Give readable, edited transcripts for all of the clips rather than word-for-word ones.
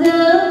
Ya Allah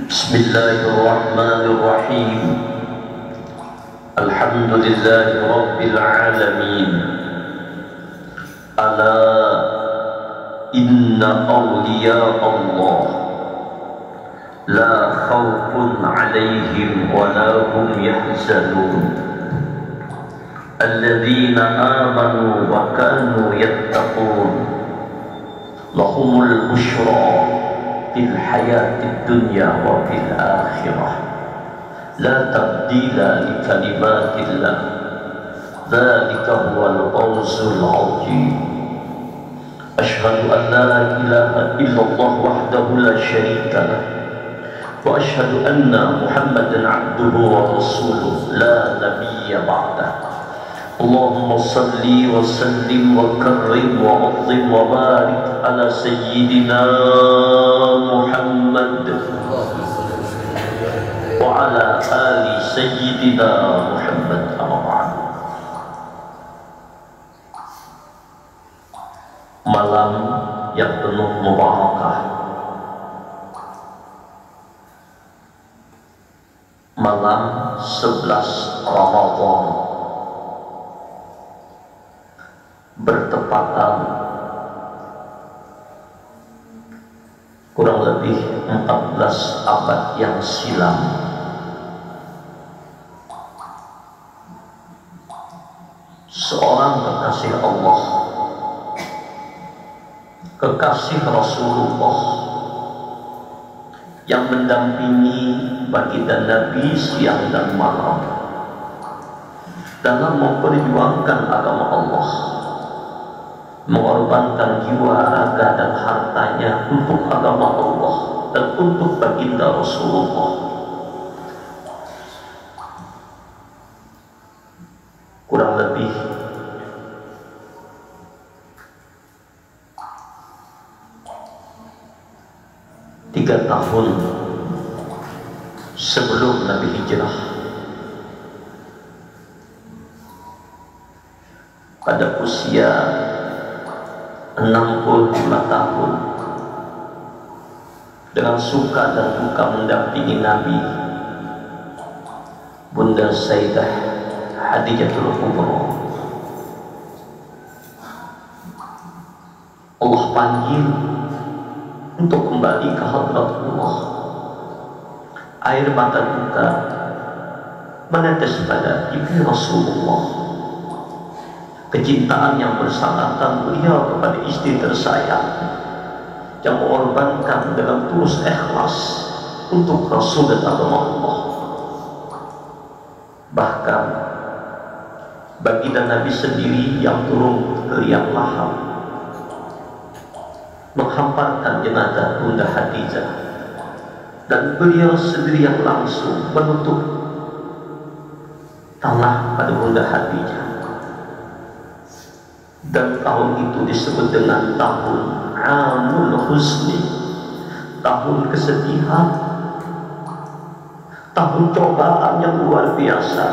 Bismillahirrahmanirrahim. Alhamdulillahi rabbil alamin. Ala inna awliya Allah la khawfun alaihim wa la hum yahzanun. Alladzina amanu wa kanu yattaqun. Lahumul bushra fil hayatid dunya wa fil akhirah. La tabdila li kalimatillah. Dzalika huwal fawzul 'azim. Asyhadu an la ilaha illallah wahdahu la syarika lah. Wa asyhadu anna Muhammadan 'abduhu wa rasuluh la nabiyya ba'dah. Allahumma salli wa sallim wa karrim wa azim wa barik ala sayyidina Muhammad wa ala ali sayyidina Muhammad. Amma ba'd. Malam yang penuh mubarakah, malam 11 Ramadan, bertepatan kurang lebih 14 abad yang silam. Seorang kekasih Allah, kekasih Rasulullah, yang mendampingi baginda Nabi siang dan malam dalam memperjuangkan agama Allah, mengorbankan jiwa, raga, dan hartanya untuk agama Allah dan untuk baginda Rasulullah. Kurang lebih 3 tahun sebelum Nabi hijrah, pada usia 65 tahun, dengan suka dan duka mendampingi Nabi, Bunda Sayyidah Khadijatul Kubra, Allah panggil untuk kembali ke hadratullah. Air mata duka menetes pada pipi Rasulullah. Kecintaan yang bersangatan beliau kepada istri tersayang yang mengorbankan dengan tulus ikhlas untuk Rasul dan agama Allah. Bahkan baginda Nabi sendiri yang turun ke liang lahat menghamparkan jenazah Bunda Khadijah, dan beliau sendiri yang langsung menutup tanah pada Bunda Khadijah. Dan tahun itu disebut dengan tahun Amul Husni, tahun kesedihan, tahun cobaan yang luar biasa.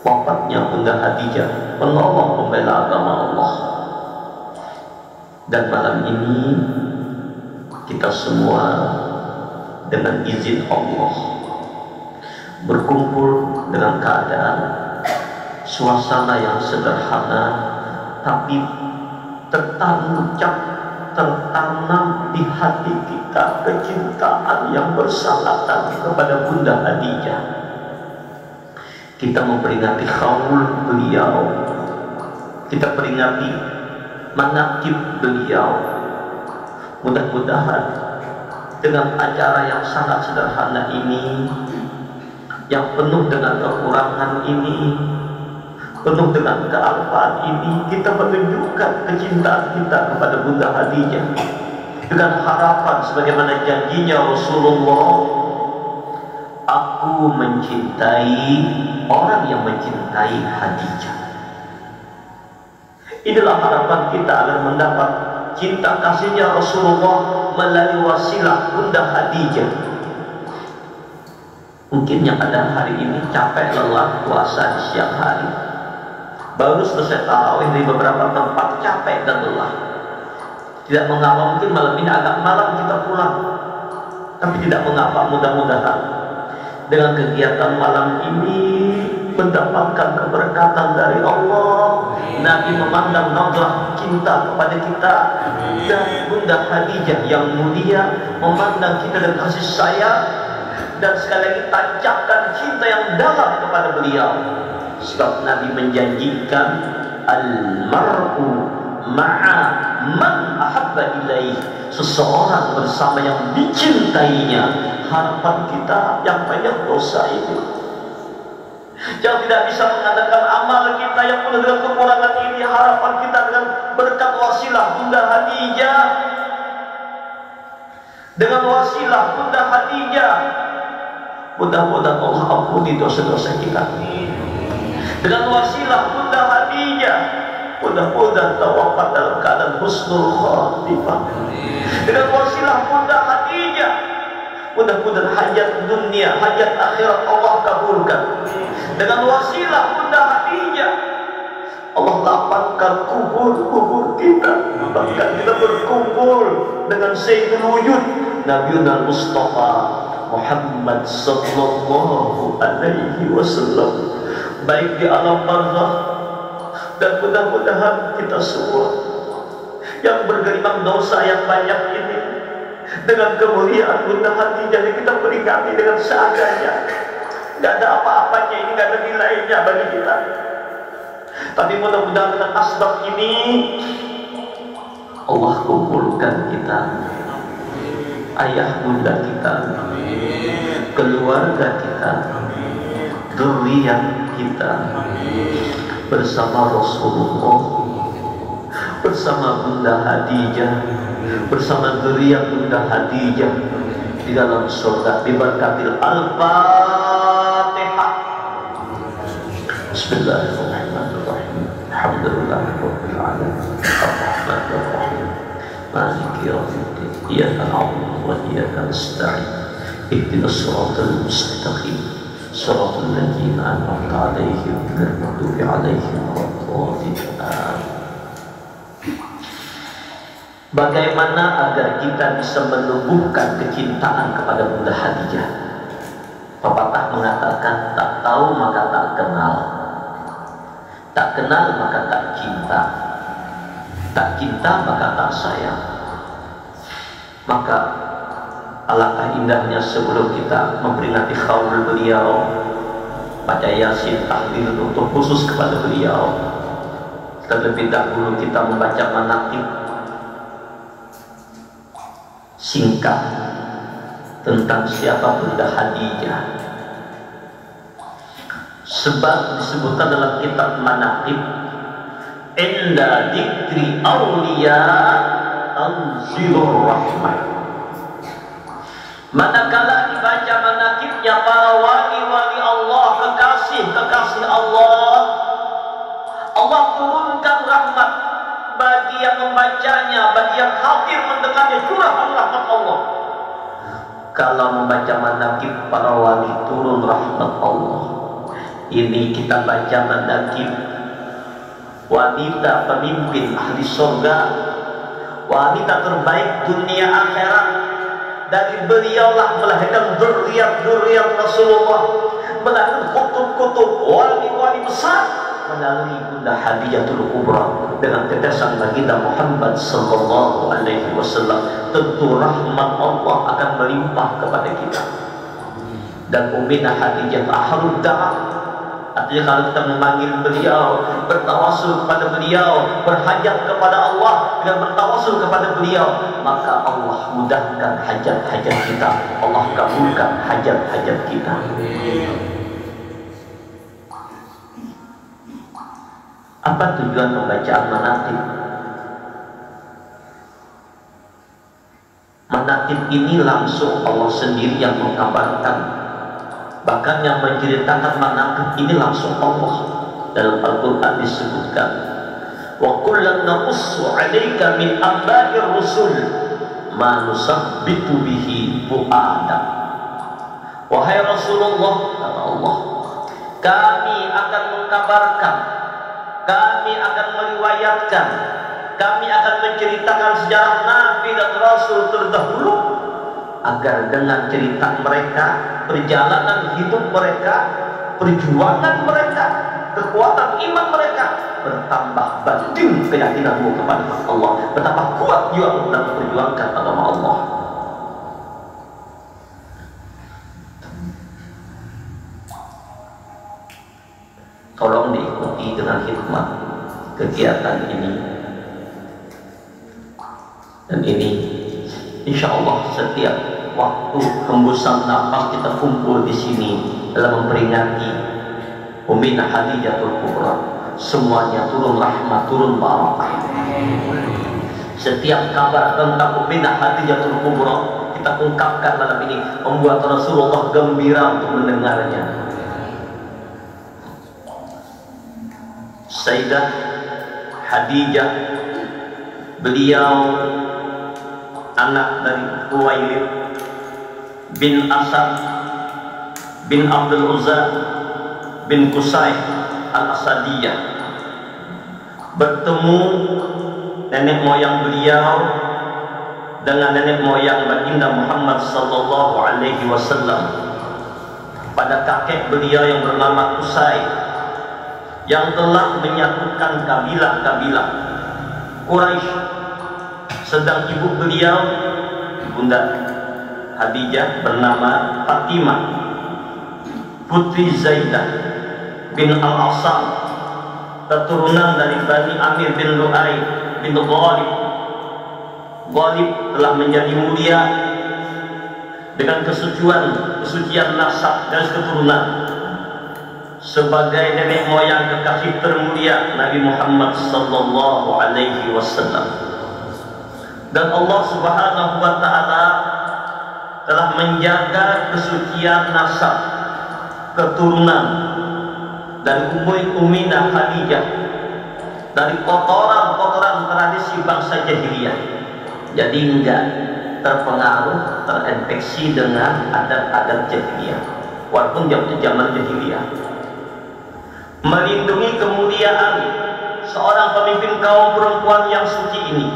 Wafatnya Bunda Khadijah menolong membela agama Allah. Dan malam ini kita semua dengan izin Allah berkumpul dengan keadaan suasana yang sederhana, tapi tertancap, tertanam di hati kita kecintaan yang bersangatan kepada Bunda Khadijah. Kita memperingati haul beliau, kita peringati manaqib beliau. Mudah-mudahan dengan acara yang sangat sederhana ini, yang penuh dengan kekurangan ini, penuh dengan kealpaan ini, kita menunjukkan kecintaan kita kepada Bunda Khadijah dengan harapan sebagaimana janjinya Rasulullah, aku mencintai orang yang mencintai Khadijah. Inilah harapan kita agar mendapat cinta kasihnya Rasulullah melalui wasilah Bunda Khadijah. Mungkin yang ada hari ini capek lelah puasa di siang hari, baru selesai tarawih di beberapa tempat, capek dan lelah. Tidak mengapa mungkin malam ini agak malam kita pulang. Tapi tidak mengapa, mudah-mudahan dengan kegiatan malam ini mendapatkan keberkatan dari Allah. Nabi memandang nazar cinta kepada kita, dan Bunda Khadijah yang mulia memandang kita dengan kasih sayang, dan sekali lagi tancapkan cinta yang dalam kepada beliau. Sebab Nabi menjanjikan al-mar'u ma'a man ahabba ilaih, seseorang bersama yang dicintainya. Harapan kita yang banyak dosa itu, yang tidak bisa mengadakan amal kita yang penuh dengan kekurangan ini, harapan kita dengan berkat wasilah Bunda Khadijah, dengan wasilah Bunda Khadijah, mudah-mudahan Allah ampuni dosa-dosa kita. Dengan wasilah Bunda Khadijah, mudah-mudahan tawafat dalam keadaan husnul khatimah. Dengan wasilah Bunda Khadijah, mudah-mudahan hajat dunia, hajat akhirat Allah kabulkan. Dengan wasilah Bunda Khadijah, Allah lapangkan kubur-kubur kita, bahkan kita berkumpul dengan Sayyidul Wujud Nabiuna Mustafa Muhammad sallallahu alaihi wasallam, baik di alam barzakh, dan mudah-mudahan kita semua yang bergelimang dosa yang banyak ini, dengan kemuliaan Bunda Khadijah yang kita peringati dengan seadanya. Gak ada apa-apanya ini, gak ada nilainya bagi kita. Tapi mudah-mudahan dengan asbab ini Allah kumpulkan kita, ayah bunda kita, keluarga kita, dzurriyyah kita, bersama Rasulullah, bersama Bunda Khadijah, bersama dzurriyyah Bunda Khadijah di dalam surga bibarakatil Al-Fatihah. Bismillahirrahmanirrahim. Alhamdulillahirabbil alamin. Arrahmanir rahim. Maliki yaumiddin. Iyyaka na'budu wa iyyaka nasta'in. Ihdinas siratal mustaqim. Siratal ladzina an'amta 'alaihim ghairil maghdubi 'alaihim waladdallin. Bagaimana agar kita bisa menumbuhkan kecintaan kepada Bunda Khadijah? Pepatah mengatakan, tak tahu maka tak kenal, tak kenal maka tak cinta, tak cinta maka tak sayang. Maka alangkah indahnya sebelum kita memperingati haul beliau, baca Yasin tahlil untuk khusus kepada beliau, terlebih dahulu kita membaca manaqib singkat tentang siapa Bunda Khadijah. Sebab disebutkan dalam kitab manaqib, inda dzikri auliya anzilur rahmah. Manakala dibaca manaqibnya para wali-wali Allah, kekasih-kekasih Allah, Allah turunkan rahmat bagi yang membacanya, bagi yang hadir mendengarnya, curahan rahmat Allah. Kalau membaca manaqib para wali, turun rahmat Allah. Ini kita baca manaqib wanita pemimpin ahli surga, wanita terbaik dunia akhirat. Dari beliaulah melahirkan dzurriyyah Rasulullah, melahirkan kutub-kutub wali-wali besar melalui Bunda Khadijatul Kubra dengan kedasan baginda Muhammad sallallahu alaihi wasallam. Tentu rahmat Allah akan melimpah kepada kita. Dan Ummina Khadijah ahlud da'ah, artinya kalau kita memanggil beliau, bertawasul kepada beliau, berhajat kepada Allah dengan bertawasul kepada beliau, maka Allah mudahkan hajat-hajat kita, Allah kabulkan hajat-hajat kita. Apa tujuan pembacaan manaqib? Manaqib ini langsung Allah sendiri yang mengkabarkan. Bahkan yang menceritakan manaqib ini langsung Allah. Dalam Al-Quran disebutkan, wa kullan naqussu 'alaika min anba'ir rusul ma nusabbitu bihi fu'adak. Wahai Rasulullah, kata Allah, kami akan mengkabarkan, kami akan meriwayatkan, kami akan menceritakan sejarah Nabi dan Rasul terdahulu agar dengan cerita mereka, perjalanan hidup mereka, perjuangan mereka, kekuatan iman mereka bertambah banding keyakinanmu kepada Allah, betapa kuat jiwamu dalam memperjuangkan agama Allah. Tolong diikuti dengan hikmah kegiatan ini, dan ini insya Allah setiap waktu hembusan nafas kita kumpul di sini dalam memperingati Ummina Khadijatul Kubra, semuanya turun rahmat, turun barakah. Setiap kabar tentang Ummina Khadijatul Kubra kita ungkapkan dalam ini, membuat Rasulullah gembira untuk mendengarnya. Sayyidah Khadijah, beliau anak dari Khuwailid bin Asad bin Abdul Uzza bin Qusay al-Asadiyah, bertemu nenek moyang beliau dengan nenek moyang baginda Muhammad sallallahu alaihi wasallam pada kakek beliau yang bernama Qusay, yang telah menyatukan kabilah-kabilah Quraisy. Sedang ibu beliau, Bunda Khadijah, bernama Fatimah putri Zaidah bin Al-Asam, keturunan dari Bani Amir bin Lu'ay bin Ghalib. Ghalib telah menjadi mulia dengan kesucian nasab dan keturunan sebagai nenek moyang kekasih termulia Nabi Muhammad sallallahu alaihi wasallam. Dan Allah Subhanahu wa taala telah menjaga kesucian nasab keturunan dari Ummina Khadijah dari kotoran-kotoran tradisi bangsa jahiliyah. Jadi enggak terpengaruh, terinfeksi dengan adat-adat jahiliyah, walaupun zaman jahiliyah. Melindungi kemuliaan seorang pemimpin kaum perempuan yang suci ini,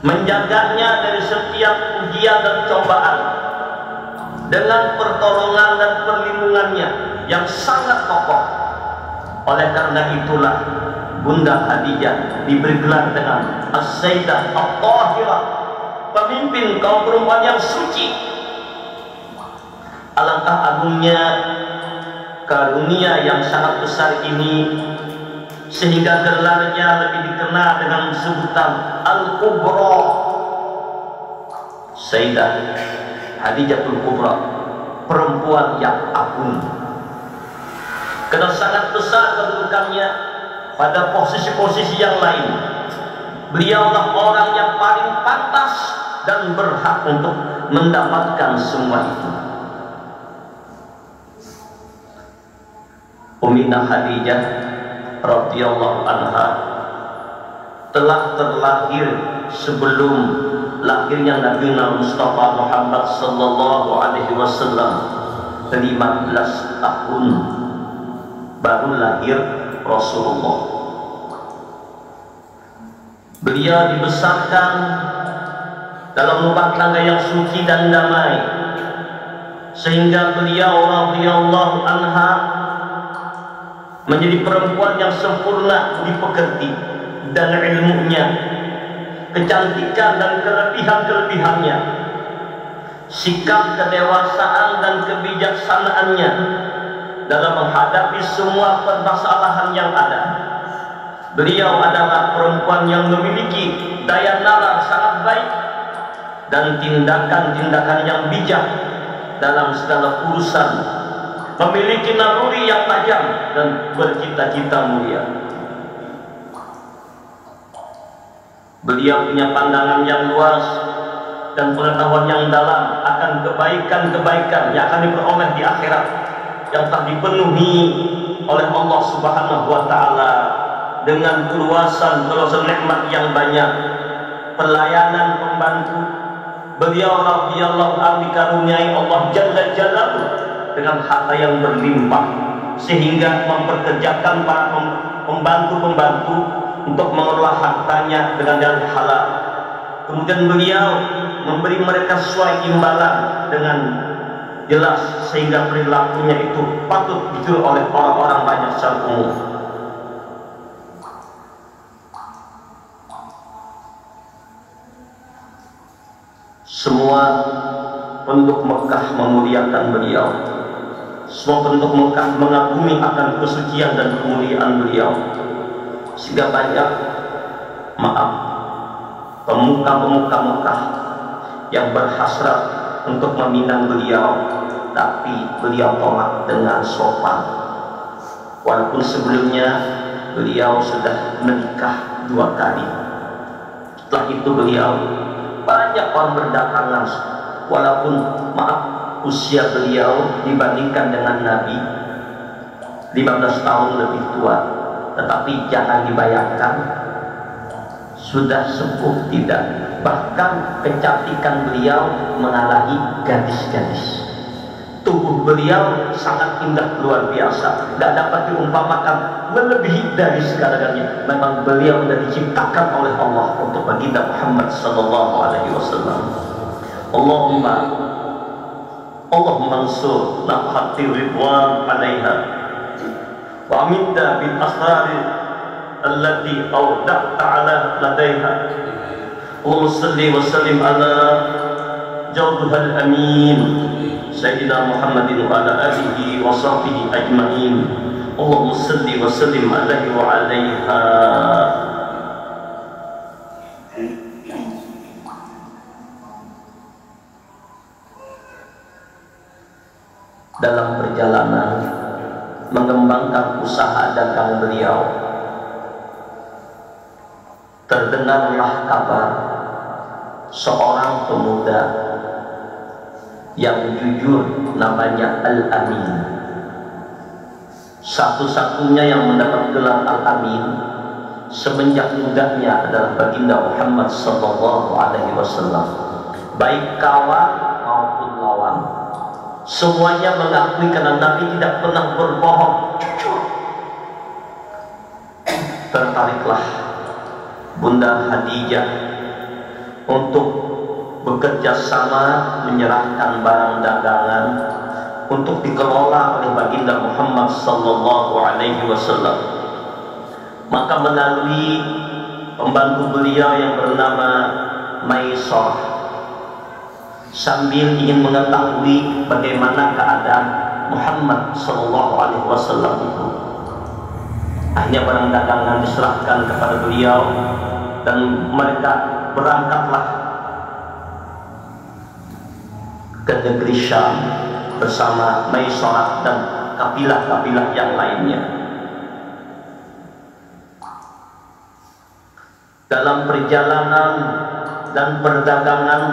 menjaganya dari setiap ujian dan cobaan dengan pertolongan dan perlindungannya yang sangat kokoh. Oleh karena itulah Bunda Khadijah diberi gelar dengan As-Sayyidah At-Tahirah, pemimpin kaum perempuan yang suci. Alangkah agungnya karunia yang sangat besar ini, sehingga gelarnya lebih dikenal dengan sebutan Al-Kubra, Sayyidah Khadijatul Kubra, perempuan yang agung. Karena sangat besar kedudukannya pada posisi-posisi yang lain, beliaulah orang yang paling pantas dan berhak untuk mendapatkan semua itu. Ummina Khadijah radhiyallahu anha telah terlahir sebelum lahirnya Nabi Mustafa Muhammad sallallahu alaihi wasallam 15 tahun baru lahir Rasulullah. Beliau dibesarkan dalam rumah tangga yang suci dan damai, sehingga beliau radhiyallahu anha menjadi perempuan yang sempurna dipekerti, dan ilmunya, kecantikan dan kelebihan-kelebihannya, sikap kedewasaan dan kebijaksanaannya dalam menghadapi semua permasalahan yang ada. Beliau adalah perempuan yang memiliki daya nalar sangat baik dan tindakan-tindakan yang bijak dalam segala urusan, memiliki naluri yang tajam dan bercita-cita mulia. Beliau punya pandangan yang luas dan pengetahuan yang dalam akan kebaikan-kebaikan yang akan diperoleh di akhirat, yang telah dipenuhi oleh Allah Subhanahu wa taala dengan keluasan nikmat yang banyak, pelayanan pembantu. Beliau radhiyallahu anhu dikaruniai Allah Jalla Jalaluhu dengan harta yang berlimpah, sehingga memperkerjakan para pembantu-pembantu untuk mengelola hartanya dengan jalan halal. Kemudian beliau memberi mereka sesuai imbalan dengan jelas sehingga perilakunya itu patut ditiru oleh orang-orang banyak secara umum. Semua penduduk Mekah memuliakan beliau. Semua penduduk Mekah mengagumi akan kesucian dan kemuliaan beliau. Sehingga banyak, maaf, pemuka-pemuka Mekah yang berhasrat untuk meminang beliau, tapi beliau tolak dengan sopan. Walaupun sebelumnya beliau sudah menikah 2 kali. Setelah itu beliau banyak orang berdatangan, walaupun maaf usia beliau dibandingkan dengan Nabi 15 tahun lebih tua, tetapi jangan dibayangkan sudah sepuh, tidak. Bahkan kecantikan beliau mengalahi gadis-gadis. Tubuh beliau sangat indah luar biasa, tidak dapat diumpamakan, melebihi dari segala-galanya. Memang beliau sudah diciptakan oleh Allah untuk baginda Muhammad sallallahu alaihi wasallam. Allahumma ansur nafhati ridwan 'alaiha wa amidda bil asrari allati awda'ta 'ala ladaiha. Allahumma salli wa sallim ala jawduhal amin Sayyidina Muhammadin wa ala alihi wa sahbihi ajma'in. Allahumma salli wa sallim alaihi wa alaiha. Dalam perjalanan mengembangkan usaha dagang beliau, terdengarlah kabar seorang pemuda yang jujur, namanya Al-Amin. Satu-satunya yang mendapat gelar Al-Amin semenjak mudanya adalah baginda Muhammad sallallahu alaihi wasallam. Baik kawan maupun lawan, semuanya mengakui karena Nabi tidak pernah berbohong, jujur. Tertariklah Bunda Khadijah untuk bekerja sama menyerahkan barang dagangan untuk dikelola oleh baginda Muhammad sallallahu alaihi wasallam. Maka melalui pembantu beliau yang bernama Maisarah, sambil ingin mengetahui bagaimana keadaan Muhammad sallallahu alaihi wasallam itu, akhirnya barang dagangan diserahkan kepada beliau dan mereka berangkatlah ke negeri Syam bersama Maisarah dan kabilah-kabilah yang lainnya. Dalam perjalanan dan perdagangan,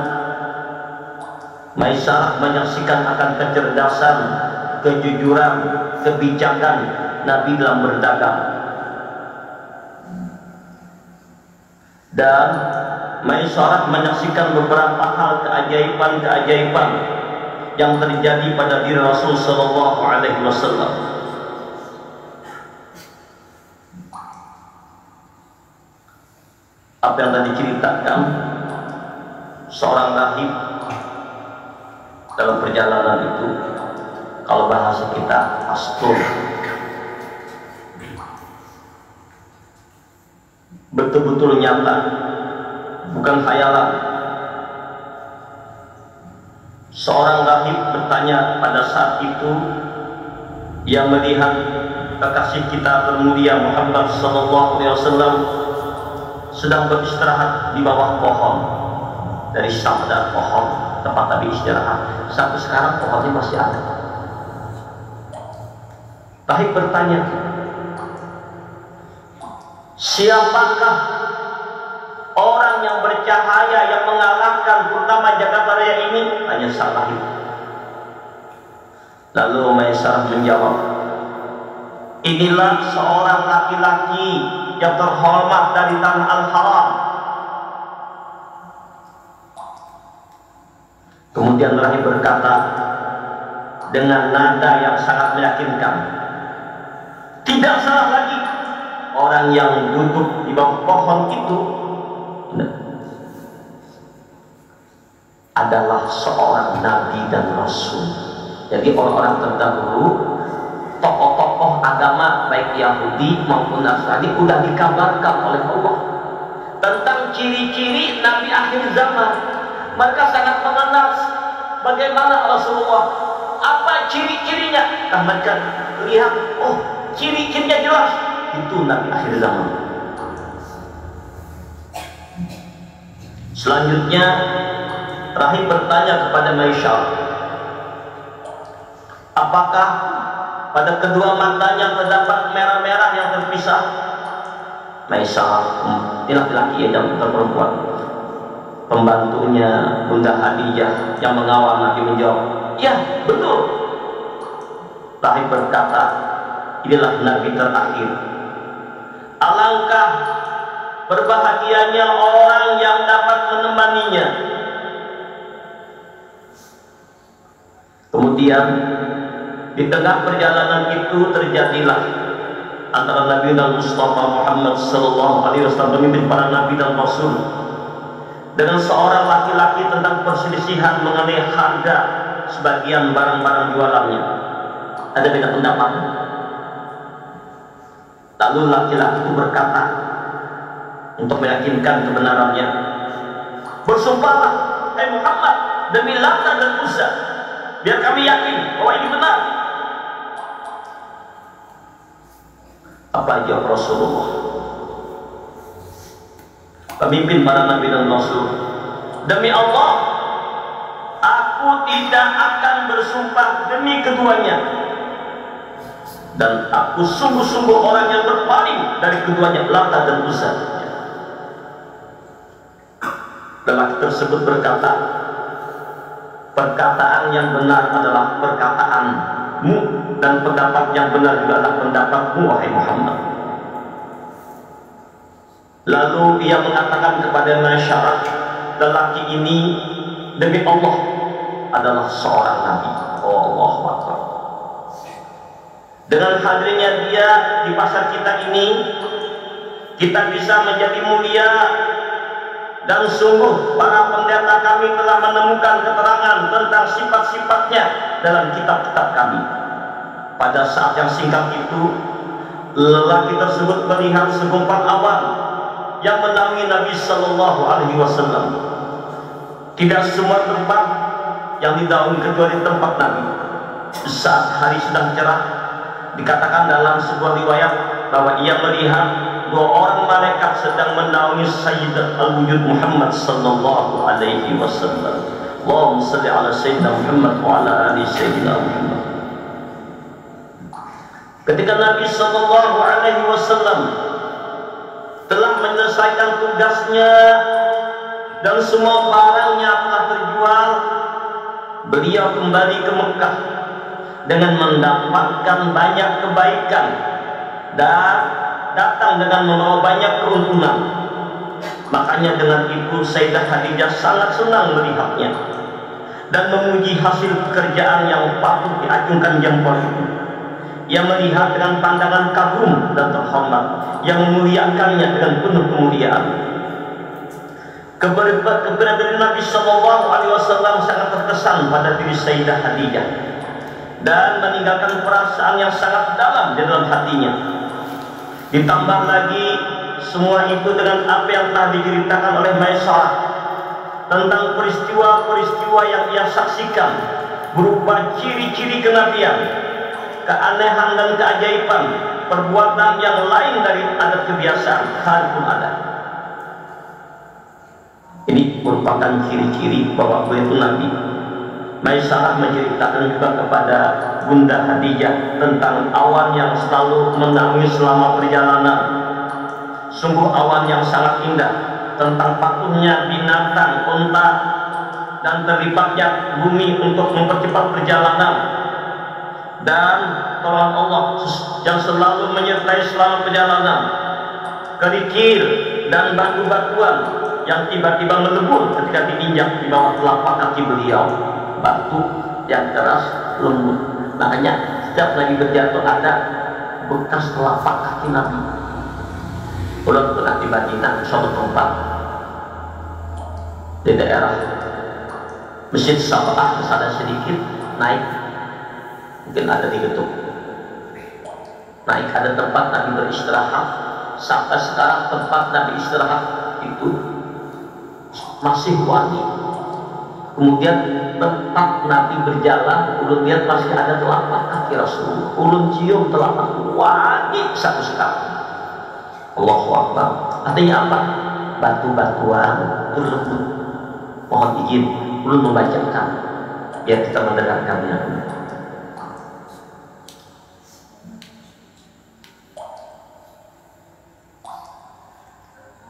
Maisarah menyaksikan akan kecerdasan, kejujuran, kebijakan Nabi dalam berdagang. Dan Maisarah menyaksikan beberapa hal keajaiban-keajaiban yang terjadi pada diri Rasul sallallahu alaihi wasallam. Apa yang tadi ceritakan, seorang rahib dalam perjalanan itu, kalau bahasa kita astur, betul-betul nyata, bukan khayalan. Seorang rahib bertanya pada saat itu, yang melihat kekasih kita termulia Muhammad sallallahu alaihi wasallam sedang beristirahat di bawah pohon. Dari sabda pohon tempat Nabi istirahat, sampai sekarang pohonnya masih ada. Rahib bertanya, siapakah orang yang bercahaya yang mengalahkan Purnama Jakarta Raya ini? Tanya sang rahib. Lalu Maisarah menjawab, inilah seorang laki-laki yang terhormat dari tanah Al-Haram. Kemudian rahib berkata dengan nada yang sangat meyakinkan, tidak salah lagi, orang yang duduk di bawah pohon itu adalah seorang nabi dan rasul. Jadi orang-orang terdahulu, tokoh-tokoh agama baik Yahudi maupun Nasrani sudah dikabarkan oleh Allah tentang ciri-ciri nabi akhir zaman. Mereka sangat mengenal bagaimana Rasulullah, apa ciri-cirinya. Mereka lihat, oh ciri-cirinya jelas, itu nabi akhir zaman. Selanjutnya Rahim bertanya kepada Maisyar, apakah pada kedua matanya terdapat merah-merah yang terpisah? Maisyar, ini laki-laki yang perempuan, pembantunya Bunda Khadijah yang mengawal Nabi menjawab, ya betul. Rahim berkata, inilah nabi terakhir. Alangkah berbahagianya orang yang dapat menemaninya. Kemudian di tengah perjalanan itu terjadilah antara Nabi dan Mustafa Muhammad sallallahu alaihi wasallam, pemimpin para nabi dan rasul, dengan seorang laki-laki tentang perselisihan mengenai harga sebagian barang-barang jualannya. Ada beda pendapat. Lalu laki-laki itu berkata untuk meyakinkan kebenarannya, bersumpahlah, hai Muhammad, demi Lata dan Uzza, biar kami yakin bahwa ini benar. Apa jawab Rasulullah, pemimpin para nabi dan rasul, demi Allah, aku tidak akan bersumpah demi keduanya, dan aku sungguh-sungguh orang yang berpaling dari keduanya, Lata dan Uzza. Lelaki tersebut berkata, perkataan yang benar adalah perkataanmu, dan pendapat yang benar juga adalah pendapatmu, wahai Muhammad. Lalu ia mengatakan kepada masyarakat, lelaki ini demi Allah adalah seorang nabi. Oh Allah Akbar. Dengan hadirnya dia di pasar kita ini, kita bisa menjadi mulia. Dan sungguh para pendeta kami telah menemukan keterangan tentang sifat-sifatnya dalam kitab-kitab kami. Pada saat yang singkat itu, lelaki tersebut melihat segumpal awan yang menaungi Nabi Sallallahu Alaihi Wasallam. Tidak semua tempat yang dinaungi kecuali tempat Nabi. Saat hari sedang cerah, dikatakan dalam sebuah riwayat bahwa ia melihat dua orang malaikat sedang menaungi Sayyidat al-Wujud Muhammad Sallallahu Alaihi Wasallam. Allahumma salli ala Sayyidina Muhammad wa ala ali Sayyidina Muhammad. Ketika Nabi Sallallahu Alaihi Wasallam telah menyelesaikan tugasnya dan semua barangnya telah terjual, beliau kembali ke Mekah dengan mendapatkan banyak kebaikan dan datang dengan membawa banyak keuntungan. Makanya dengan itu Sayyidah Khadijah sangat senang melihatnya dan memuji hasil pekerjaan yang patut diacungkan jempol itu. Ia melihat dengan pandangan kagum dan terhormat, yang memuliakannya dengan penuh kemuliaan. Keberadaan Nabi Sallallahu Alaihi Wasallam sangat terkesan pada diri Sayyidah Khadijah dan meninggalkan perasaan yang sangat dalam di dalam hatinya. Ditambah lagi semua itu dengan apa yang telah diceritakan oleh Maisarah tentang peristiwa-peristiwa yang ia saksikan berupa ciri-ciri kenabian, keanehan dan keajaiban, perbuatan yang lain dari adat kebiasaan, haripun ada. Ini merupakan ciri-ciri bahwa beliau itu Nabi. Maisarah menceritakan juga kepada Bunda Khadijah tentang awan yang selalu menaungi selama perjalanan. Sungguh awan yang sangat indah, tentang patuhnya binatang, unta, dan terlipatnya bumi untuk mempercepat perjalanan, dan tolong Allah yang selalu menyertai selama perjalanan, kerikil dan batu-batuan yang tiba-tiba melebur ketika diinjak di bawah telapak kaki beliau, batu yang keras lembut. Makanya setiap Nabi berjatuh ada bekas telapak kaki Nabi. Ulang pernah di Madinah, suatu tempat di daerah Masjid Sabah kesana sedikit, naik, mungkin ada di Getuk, naik ada tempat Nabi beristirahat. Sampai sekarang tempat Nabi istirahat itu masih wangi. Kemudian tempat Nabi berjalan, ulun lihat masih ada telapak kaki Rasulullah, ulun cium telapak wangi satu sekali. Allahu Akbar. Artinya apa? Batu-batuan berlembut. Mohon izin ulun membacakan biar kita mendengarkannya.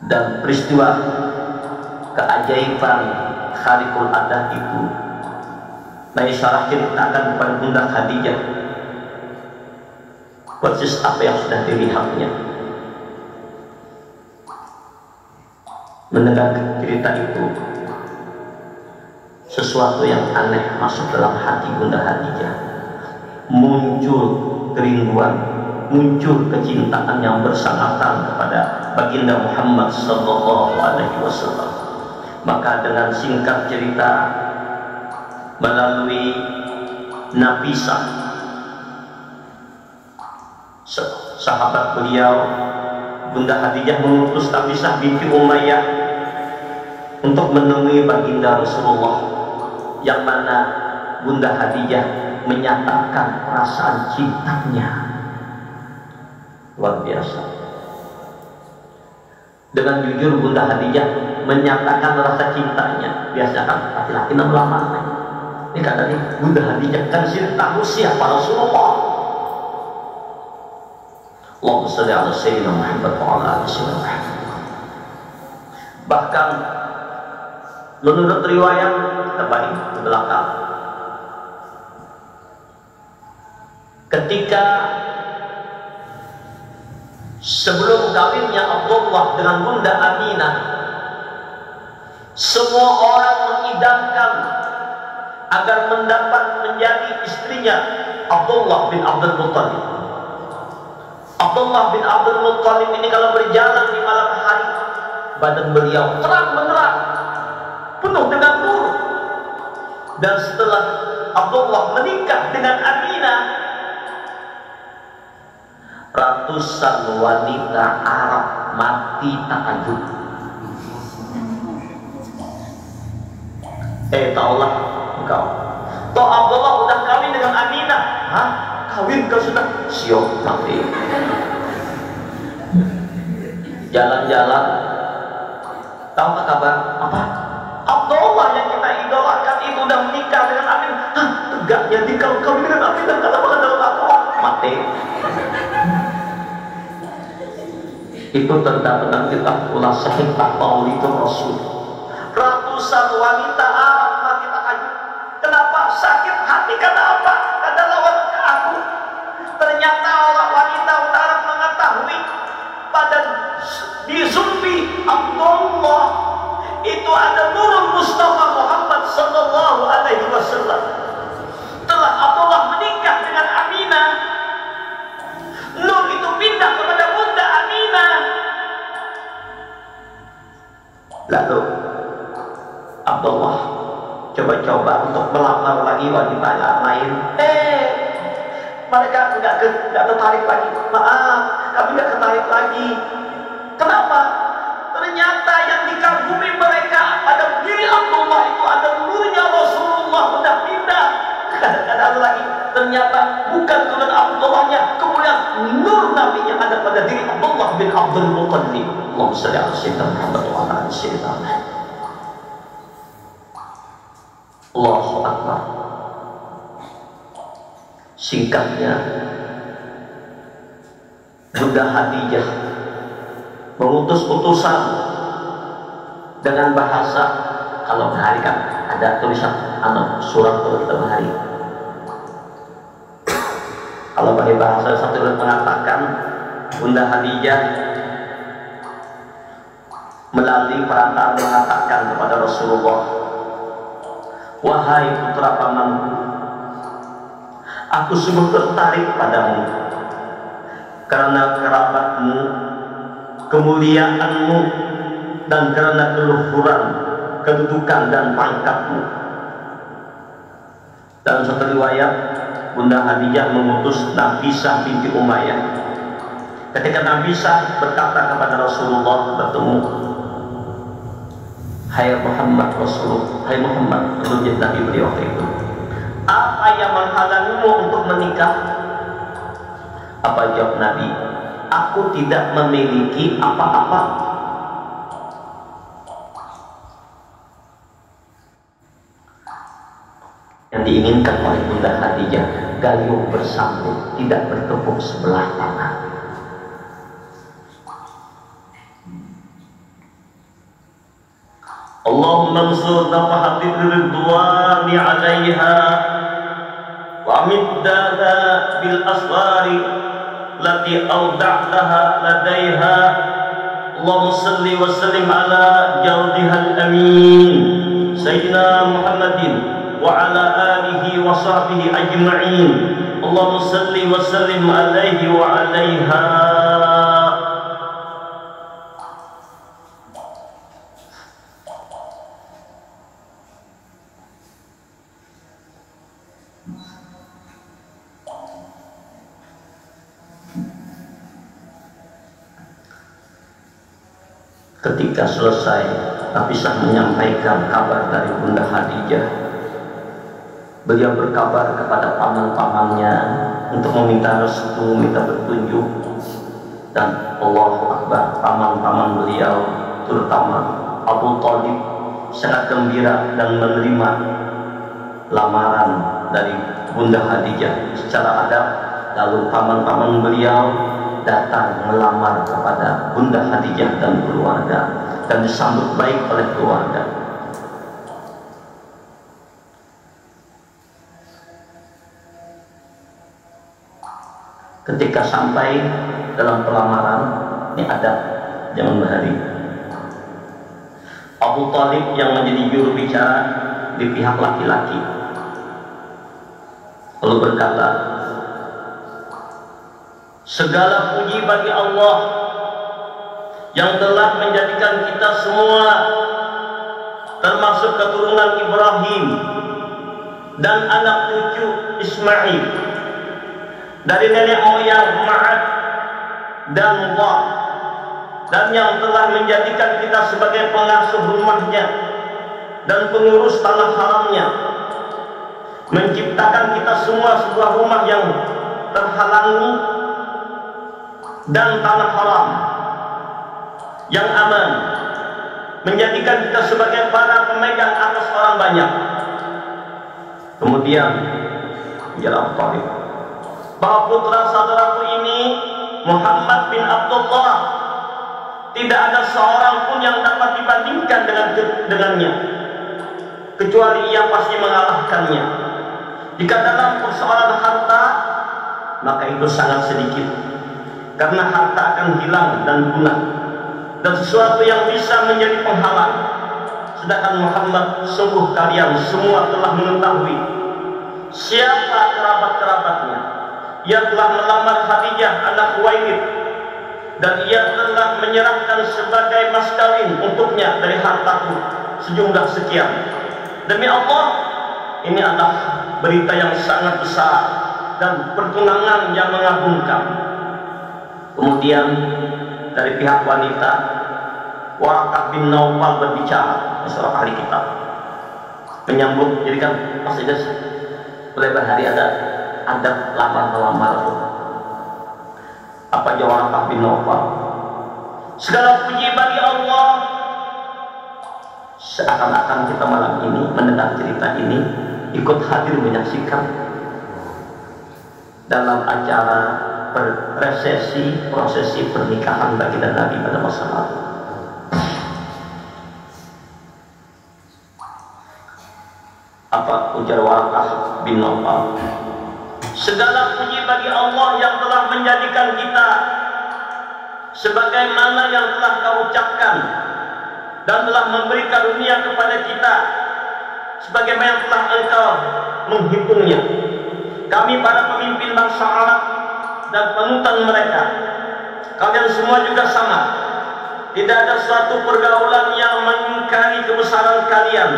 Dan peristiwa keajaiban Kharikul Adah itu Maisyarah ceritakan kepada Bunda Khadijah persis apa yang sudah dilihatnya. Mendengar cerita itu, sesuatu yang aneh masuk dalam hati Bunda Khadijah. Muncul kerinduan, muncul kecintaan yang bersangatan kepada Baginda Muhammad sallallahu alaihi wasallam. Maka dengan singkat cerita, melalui Nafisah, sahabat beliau, Bunda Khadijah mengutus Nafisah binti Umayyah untuk menemui Baginda Rasulullah, yang mana Bunda Khadijah menyatakan perasaan cintanya. Luar biasa. Dengan jujur Bunda Khadijah menyatakan rasa cintanya. Biasanya kan laki-laki nama lama. Ini kata nih, Bunda Khadijah kan sih tahu siapa Rasulullah. Allahumma shalli ala sayyidina Muhammad wa ala ali sayyidina Muhammad. Bahkan menurut riwayat terbalik ke belakang, ketika sebelum kawinnya Abdullah dengan Bunda Aminah, semua orang mengidamkan agar mendapat menjadi istrinya Abdullah bin Abdul Muttalib. Abdullah bin Abdul Muttalib ini kalau berjalan di malam hari, badan beliau terang benderang, penuh dengan nur. Dan setelah Abdullah menikah dengan Aminah, ratusan wanita Arab mati takjub. Taulah engkau, toh Abdullah udah kawin dengan Aminah. Hah? Kawin kau sudah? Siap mati. Jalan-jalan, tahu apa kabar? Apa? Abdullah yang kita idolakan itu udah menikah dengan Aminah. Hah? Tegak jadi kau kawin dengan Aminah, kenapa kan dalam Abdullah? Mati. Itu tanda-tanda kita ulah sahih tak maulidul Rasul. Ratusan wanita Arab mati takjub. Kenapa? Sakit hati. Karena apa? Karena lawan ke aku. Ternyata orang wanita Arab mengetahui pada di Zulfi Abdullah itu ada nurul Mustafa Muhammad sallallahu alaihi wasallam. Setelah Abdullah menikah dengan Aminah, nur itu pindah kepada Bunda Aminah. Lalu Abdullah coba-coba untuk melamar lagi wanita yang lain. Mereka nggak tertarik lagi. Maaf, kami nggak tertarik lagi. Kenapa? Ternyata yang dikagumi mereka pada diri Abdullah itu ada nurnya Rasulullah. Udah pindah. Kadang-kadang lagi ternyata bukan kemudian Abdullahnya, kemudian nur Nabi yang ada pada diri Abdullah bin Abdul Muttalib. Allahumma shalli ala sayyidina Muhammad wa ala ali sayyidina Muhammad. Allahu Akbar. Singkatnya, Bunda Khadijah mengutus utusan dengan bahasa, kalau bahari kan ada tulisan surat kalau kita bahari. Kalau pakai bahasa satu mengatakan, Bunda Khadijah melalui perantara mengatakan kepada Rasulullah, wahai putra pamanku, aku sungguh tertarik padamu karena kerabatmu, kemuliaanmu, dan karena keluhuran, kedudukan dan pangkatmu. Dalam satu riwayat, Bunda Khadijah mengutus Nabisah binti Umayyah. Ketika Nabisah berkata kepada Rasulullah bertemu, "Hai Muhammad Rasulullah, hai Muhammad," menurut Nabi beliau waktu itu, "apa yang menghalangimu untuk menikah?" Apa jawab Nabi? "Aku tidak memiliki apa-apa." Yang diinginkan oleh Bunda Khadijah, gayung bersambut, tidak bertepuk sebelah tangan. Allahumma ansur nafahatir ridwani alaiha wa amiddaha bil aswari lati awda'taha ladaiha. Allahumma salli wa sallim ala jawdihal amin Sayyidina Muhammadin wa ala alihi wa sahbihi ajma'in. Allahumma salli wa sallim alaihi wa alaiha. Ketika selesai, Nabisah menyampaikan kabar dari Bunda Khadijah. Beliau berkabar kepada paman-pamannya untuk meminta restu, minta petunjuk. Dan Allahu Akbar, paman-paman beliau, terutama Abu Thalib, sangat gembira dan menerima lamaran dari Bunda Khadijah secara adab. Lalu paman-paman beliau datang melamar kepada Bunda Khadijah dan keluarga, dan disambut baik oleh keluarga. Ketika sampai dalam pelamaran, ini ada zaman bahari, Abu Thalib yang menjadi juru bicara di pihak laki-laki lalu berkata, "Segala puji bagi Allah yang telah menjadikan kita semua, termasuk keturunan Ibrahim dan anak cucu Ismail, dari nenek moyang Ma'ad dan Wah, dan yang telah menjadikan kita sebagai pengasuh rumahnya dan pengurus tanah haramnya, menciptakan kita semua sebuah rumah yang terhalangi dan tanah haram yang aman, menjadikan kita sebagai para pemegang atas orang banyak." Kemudian Abu Thalib, bahwa putra saudaraku ini Muhammad bin Abdullah, tidak ada seorang pun yang dapat dibandingkan dengannya, kecuali ia pasti mengalahkannya. Jika dalam persoalan harta, maka itu sangat sedikit, karena harta akan hilang dan punah, dan sesuatu yang bisa menjadi penghalang. Sedangkan Muhammad, sungguh kalian semua telah mengetahui siapa kerabat-kerabatnya. Ia telah melamar Khadijah anak Khuwailid, dan ia telah menyerahkan sebagai mas kawin untuknya dari hartaku sejumlah sekian. Demi Allah, ini adalah berita yang sangat besar dan pertunangan yang mengagumkan. Kemudian dari pihak wanita, Waraqah bin Naufal berbicara, seorang ahli kitab, menyambut. Jadi kan pasti mulai berhari ada lamar-lamar. Apa jawab Waraqah bin Naufal? "Segala puji bagi Allah." Seakan-akan kita malam ini mendengar cerita ini, ikut hadir menyaksikan dalam acara prosesi pernikahan baginda Nabi pada masa lalu. Apa ujar Waraqah bin Naufal? "Segala puji bagi Allah yang telah menjadikan kita sebagaimana yang telah kau ucapkan, dan telah memberi karunia kepada kita sebagaimana yang telah engkau menghitungnya. Kami para pemimpin bangsa Arab dan panutan mereka, kalian semua juga sama. Tidak ada suatu pergaulan yang mengingkari kebesaran kalian,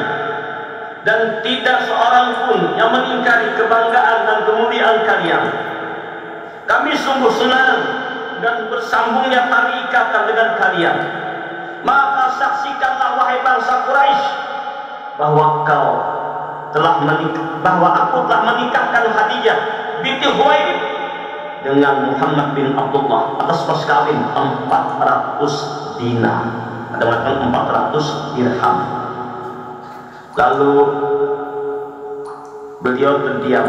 dan tidak seorang pun yang mengingkari kebanggaan dan kemuliaan kalian. Kami sungguh senang dan bersambungnya tali ikatan dengan kalian. Maka saksikanlah wahai bangsa Quraisy bahwa aku telah menikahkan Khadijah binti Khuwailid dengan Muhammad bin Abdullah atas mas kawin 400 dinar. Ada mengatakan 400 dirham. Lalu beliau terdiam.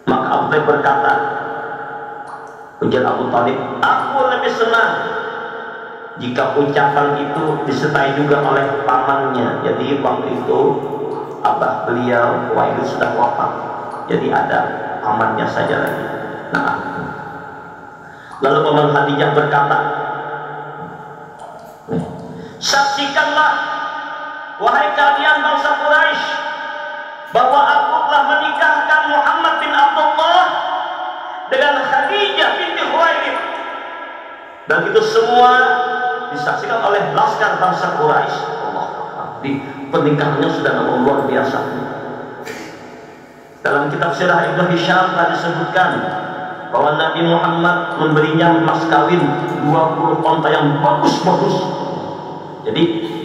Maka Abu Talib berkata, ujar Abu Talib, aku lebih senang jika ucapan itu disertai juga oleh pamannya. Jadi waktu itu abah beliau Khuwailid sudah wafat, jadi ada pamannya saja lagi. Nah, lalu paman Khadijah berkata, saksikanlah wahai kalian bangsa Quraisy bahwa aku telah menikahkan Muhammad bin Abdullah dengan Khadijah binti Khuwailid, dan itu semua disaksikan oleh laskar bangsa Quraisy. Allah, di pernikahannya sudah luar biasa. Dalam kitab Sirah Ibnu Hisham telah disebutkan bahwa Nabi Muhammad memberinya mas kawin 20 onta yang bagus-bagus. Jadi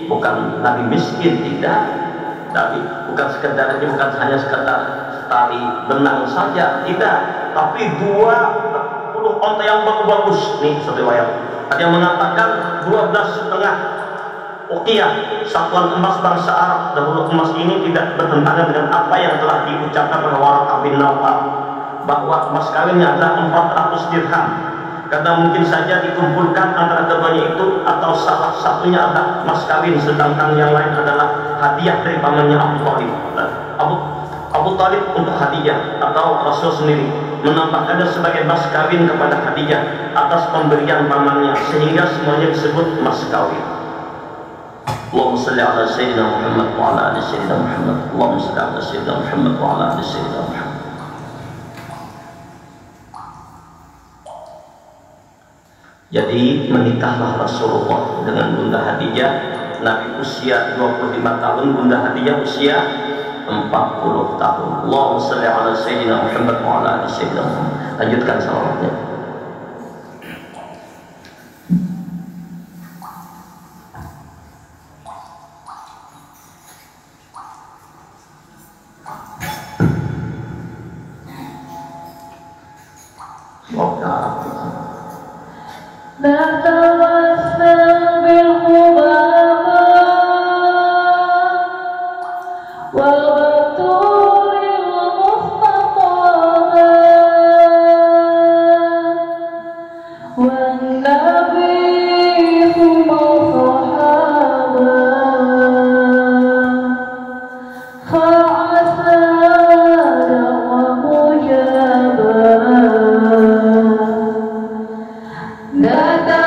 bukan Nabi miskin, tidak. Nabi bukan sekedar, ini bukan hanya sekedar tali benang saja, tidak. Tapi 20 onta yang bagus-bagus. Nih satu riwayat. Ada yang mengatakan 12,5 uqiyah, satuan emas bangsa Arab. Dahulu emas ini tidak bertentangan dengan apa yang telah diucapkan oleh Waraqah bin Nawfal bahwa mas kawinnya adalah 400 dirham, karena mungkin saja dikumpulkan antara keduanya itu, atau salah satunya adalah mas kawin sedangkan yang lain adalah hadiah dari pamannya Abu Talib. Abu Talib untuk Khadijah, atau Rasul sendiri menambahkannya sebagai mas kawin kepada Khadijah atas pemberian pamannya, sehingga semuanya disebut mas kawin. Allahumma salli ala sayyidina Muhammad wa ala ali sayyidina Muhammad. Allahumma salli ala sayyidina Muhammad wa ala ali sayyidina Muhammad. Jadi menikahlah Rasulullah dengan Bunda Khadijah. Nabi usia 25 tahun, Bunda Khadijah usia 40 tahun. Allahumma salli ala sayyidina Muhammad wa ala ali sayyidina Muhammad. Lanjutkan salawatnya. Data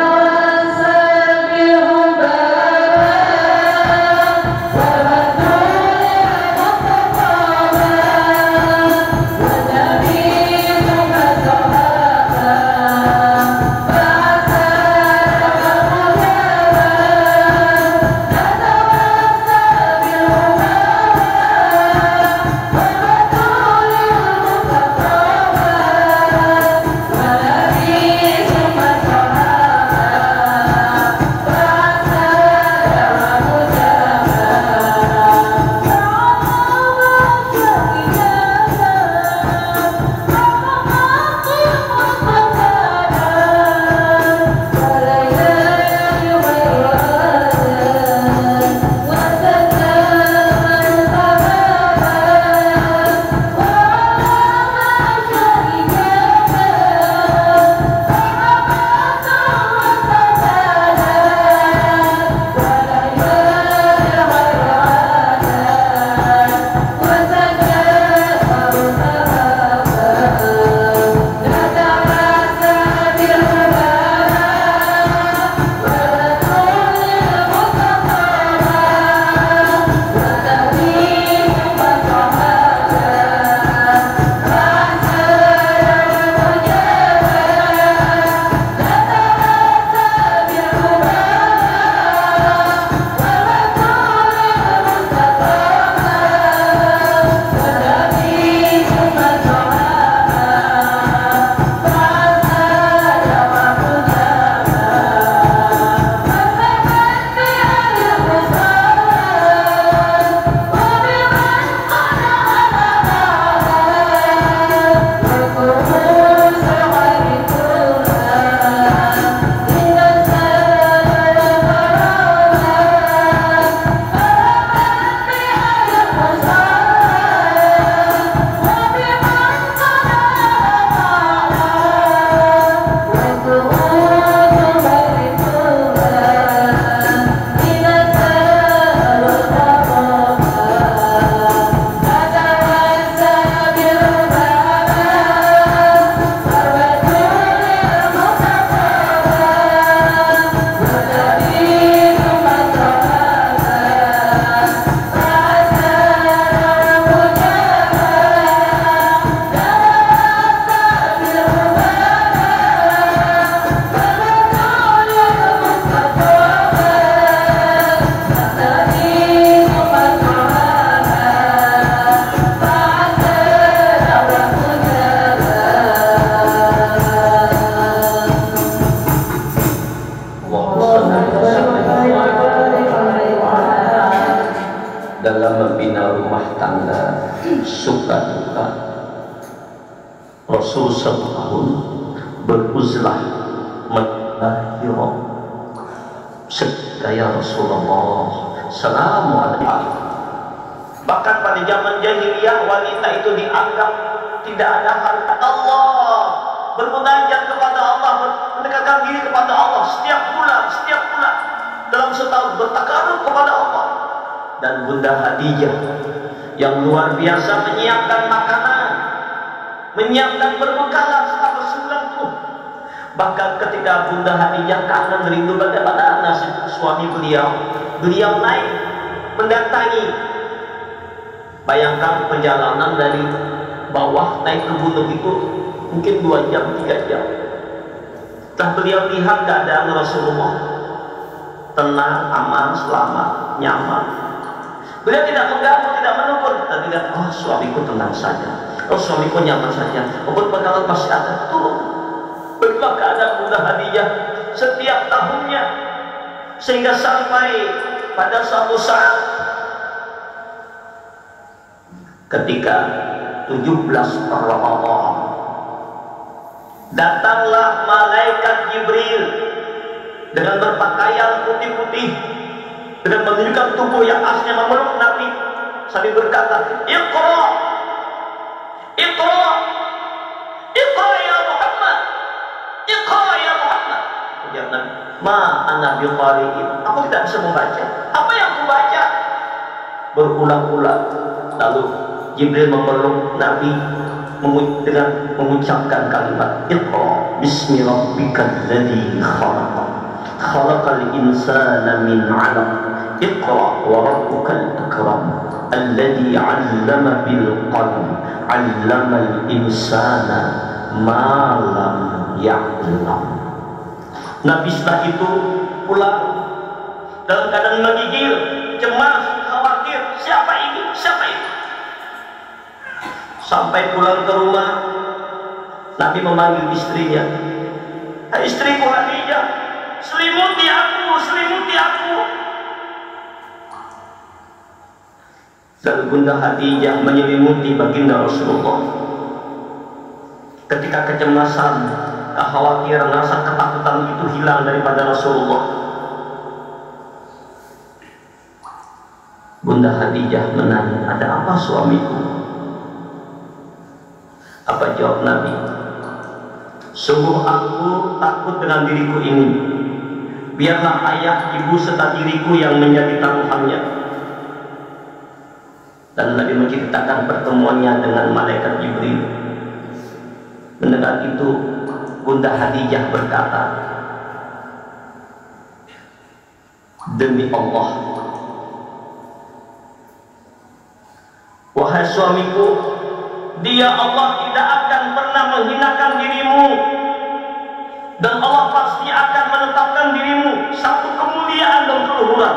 duka. Rasul 1 tahun beruzlah mengakhirah. Sekaya Rasulullah Assalamualaikum. Bahkan pada zaman jahiliyah wanita itu dianggap tidak ada harta. Allah bermunajat kepada Allah, mendekatkan diri kepada Allah setiap bulan dalam setahun, bertakarub kepada Allah. Dan Bunda Khadijah yang luar biasa menyiapkan makanan, menyiapkan perbekalan selama 9 tahun. Bahkan ketika Bunda Khadijah kangen rindu bagaimana nasib suami beliau naik mendatangi. Bayangkan perjalanan dari bawah naik ke gunung itu mungkin 2 jam, 3 jam. Setelah beliau lihat keadaan Rasulullah tenang, aman, selamat, nyaman, beliau tidak mengganggu, tidak menegur. Tapi lihat, oh suamiku tenang saja, oh suamiku nyaman saja, obat bekalan masih ada, turun. Begitulah keadaan Bunda Khadijah setiap tahunnya, sehingga sampai pada suatu saat ketika 17 Ramadan datanglah malaikat Jibril dengan berpakaian putih-putih, dengan menunjukkan tubuh yang aslinya memeluk Nabi sambil berkata, Iqra, Iqra, Iqra ya Muhammad, Iqra ya Muhammad. Ujar Nabi, ma ana biqari'in, aku tidak bisa membaca. Apa yang aku baca? Berulang-ulang. Lalu Jibril memeluk Nabi dengan mengucapkan kalimat Iqra bismi rabbikal ladzi khalaq khalaqal insana min 'alaq Iqra wa rabbukal akram alladzi 'allama bil qalam 'allamal insana ma lam ya'lam. Nabi setelah itu pulang dalam keadaan menggigil, cemas, khawatir, siapa ini, siapa ini. Sampai pulang ke rumah, Nabi memanggil istrinya, hai istriku Khadijah, selimuti aku, selimuti aku. Dan Bunda Khadijah menyelimuti baginda Rasulullah. Ketika kecemasan, kekhawatiran, rasa ketakutan itu hilang daripada Rasulullah, Bunda Khadijah menanya, ada apa suamiku? Apa jawab Nabi? Sungguh aku takut dengan diriku ini. Biarlah ayah, ibu, serta diriku yang menjadi taruhannya. Dan Nabi menceritakan pertemuannya dengan malaikat Jibril. Mendengar itu, Bunda Khadijah berkata, demi Allah, wahai suamiku, dia Allah tidak akan pernah menghinakan dirimu, dan Allah pasti akan menetapkan dirimu satu kemuliaan dan keluhuran.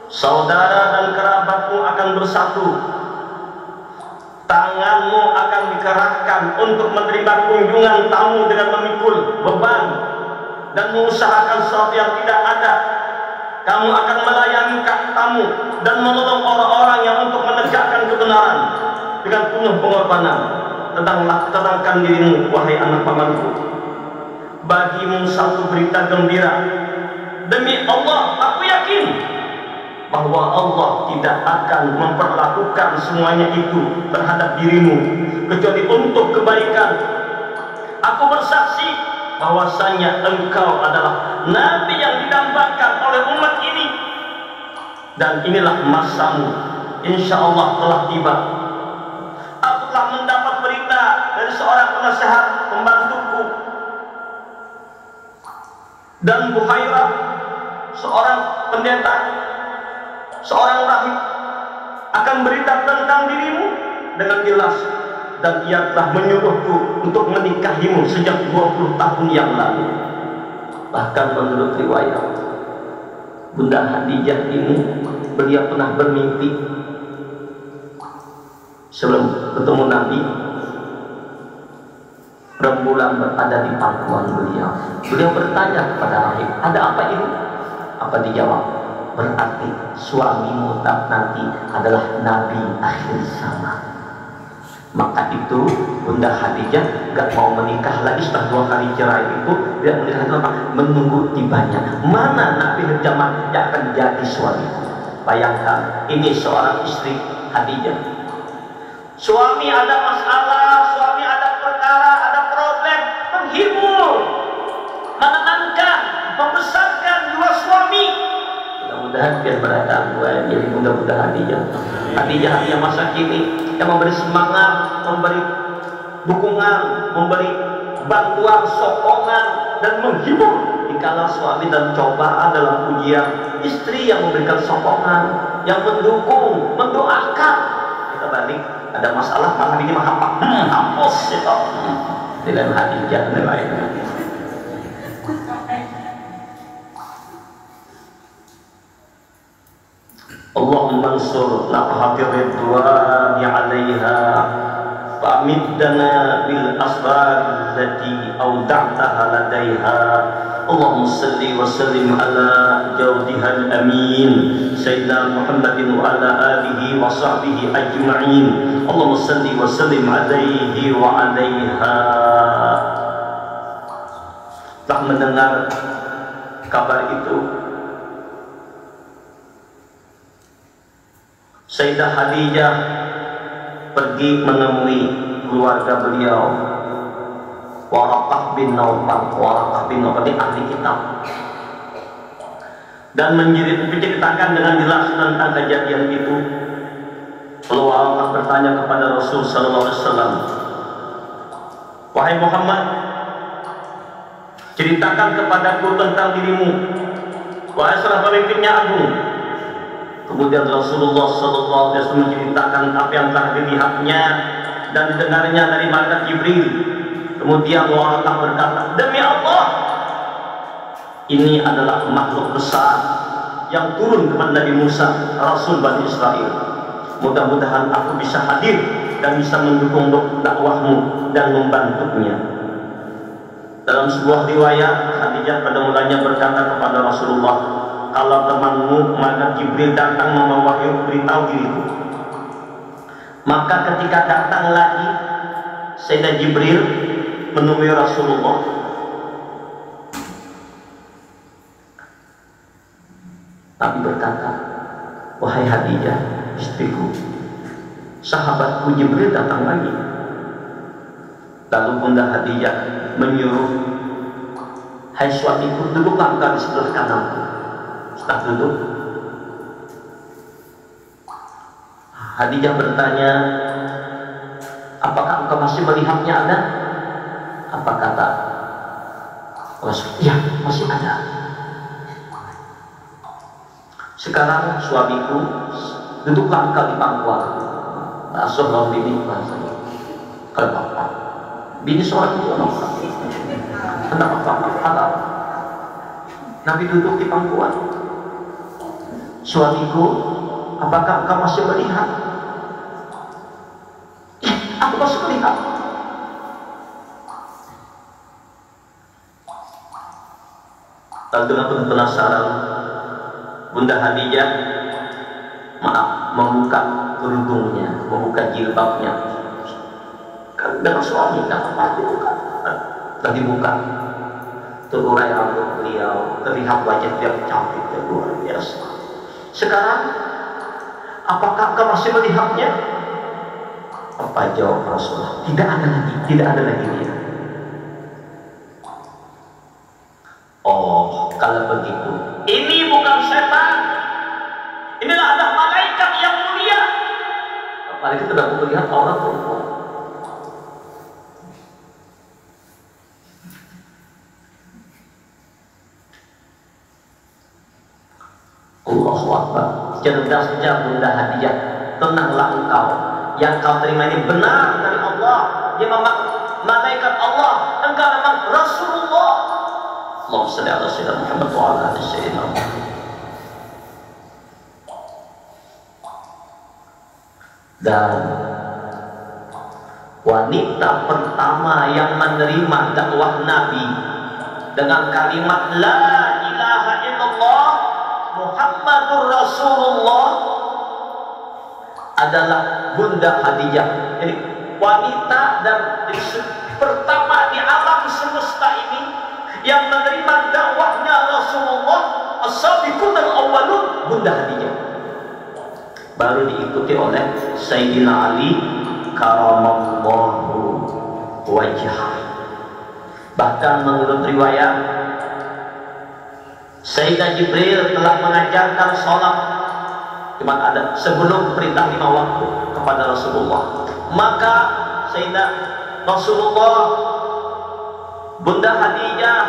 Saudara dan kerabatmu akan bersatu, tanganmu akan dikerahkan untuk menerima kunjungan tamu dengan memikul beban dan mengusahakan sesuatu yang tidak ada. Kamu akan melayani tamu dan menolong orang-orang yang untuk menegakkan kebenaran dengan penuh pengorbanan. Tenangkan dirimu, wahai anak pamanku. Bagimu satu berita gembira. Demi Allah, aku yakin bahwa Allah tidak akan memperlakukan semuanya itu terhadap dirimu kecuali untuk kebaikan. Aku bersaksi bahwasanya engkau adalah Nabi yang didambakan oleh umat ini, dan inilah masamu, insya Allah telah tiba. Aku telah mendapat berita dari seorang penasehat pembantuku, dan Buhairah, seorang pendeta, seorang rahib, akan berita tentang dirimu dengan jelas, dan ia telah menyuruhku untuk menikahimu sejak 20 tahun yang lalu. Bahkan menurut riwayat Bunda Khadijah ini, beliau pernah bermimpi sebelum ketemu Nabi, rembulan berada di pangkuan beliau. Beliau bertanya kepada rahib, ada apa ini? Apa dijawab? Berarti suamimu nanti adalah Nabi akhir zaman. Maka itu Bunda Khadijah gak mau menikah lagi setelah 2 kali cerai itu. Dia menikah apa? Menunggu tibanya mana Nabi zaman yang akan jadi suamiku. Bayangkan, ini seorang istri Khadijah. Suami ada masalah, suami ada perkara, ada problem, menghibur, menenangkan, membesarkan dua suami. Mudah-mudahan biar berdatang jadi mudah-mudahan Khadijah masa kini yang memberi semangat, memberi dukungan, memberi bantuan, sokongan, dan menghibur dikala suami dan cobaan dalam ujian. Istri yang memberikan sokongan, yang mendukung, mendoakan. Kita balik, ada masalah, maka ini mah hapus itu. Dengan Khadijah dan lainnya. Allahumma ansur nafhatir ridwani 'alaiha fa'amiddana bil asrar allati awda'taha ladaiha. Allahumma salli wa sallim ala jawdihal amin sayyidina Muhammadin wa ala alihi wa sahbihi ajma'in. Allahumma salli wa sallim alaihi wa 'alaiha. Tak mendengar kabar itu, Sayyidah Khadijah pergi menemui keluarga beliau, Waraqah bin Naufal. Waraqah bin Naufal ini ahli kitab, dan menceritakan dengan jelas tentang kejadian itu. Lalu Waraqah bertanya kepada Rasul sallallahu alaihi wasallam, "Wahai Muhammad, ceritakan kepadaku tentang dirimu, wahai seorang pemimpinnya agung." Kemudian Rasulullah sallallahu alaihi wasallam menceritakan apa yang telah dilihatnya dan didengarnya dari malaikat Jibril. Kemudian Waraqah berkata, "Demi Allah, ini adalah makhluk besar yang turun kepada Nabi Musa, Rasul Bani Israel. Mudah-mudahan aku bisa hadir dan bisa mendukung dakwahmu dan membantunya." Dalam sebuah riwayat, Khadijah pada mulanya berkata kepada Rasulullah, "Kalau temanmu malaikat Jibril datang membawa wahyu, beritahu diriku." Maka ketika datang lagi Sayyidina Jibril menemui Rasulullah, Nabi berkata, "Wahai Khadijah, istriku, sahabatku Jibril datang lagi." Lalu Bunda Khadijah menyuruh, "Hai suamiku, duduklah engkau di sebelah kananku." Setelah duduk, Khadijah bertanya, "Apakah engkau masih melihatnya ada?" Apa kata Rasul? "Ya, masih ada." "Sekarang suamiku, duduklah engkau di pangkuan." Asuh lawan bini bahasanya. Kalau bapak, bini seorang itu anak apa? Nabi duduk di pangkuan. "Suamiku, apakah engkau masih melihat?" "Ya, aku masih melihat." Lalu dengan penuh penasaran, Bunda Khadijah membuka kerudungnya, membuka jilbabnya. Kan dengan suami, tak apa dibuka. Tadi buka, terurai rambut beliau, terlihat wajah dia cantik dan luar biasa. "Sekarang, apakah engkau masih melihatnya?" Apa jawab Rasulullah? Tidak ada lagi dia." "Oh, kalau begitu, ini bukan setan. Inilah ada malaikat yang mulia." Malaikat tidak melihat aurat perempuan. Allahu Akbar. Cerdasnya Bunda Khadijah. Tenanglah engkau, yang kau terima ini benar dari Allah. Dia memang malaikat Allah, engkau memang Rasulullah. Allahumma shalli ala sayyidina Muhammad wa ala ali sayyidina Muhammad. Dan wanita pertama yang menerima dakwah Nabi dengan kalimat la ilaha illallah Muhammadur Rasulullah adalah Bunda Khadijah. Jadi wanita dan pertama di alam semesta ini yang menerima dakwahnya Rasulullah, as-sabiqun al-awwalun, Bunda Khadijah. Baru diikuti oleh Sayyidina Ali karamallahu wajhah. Bahkan menurut riwayat, Sayyidina Jibril telah mengajarkan sholat cuma ada sebelum perintah 5 waktu kepada Rasulullah. Maka Sayyidina Rasulullah, Bunda Khadijah,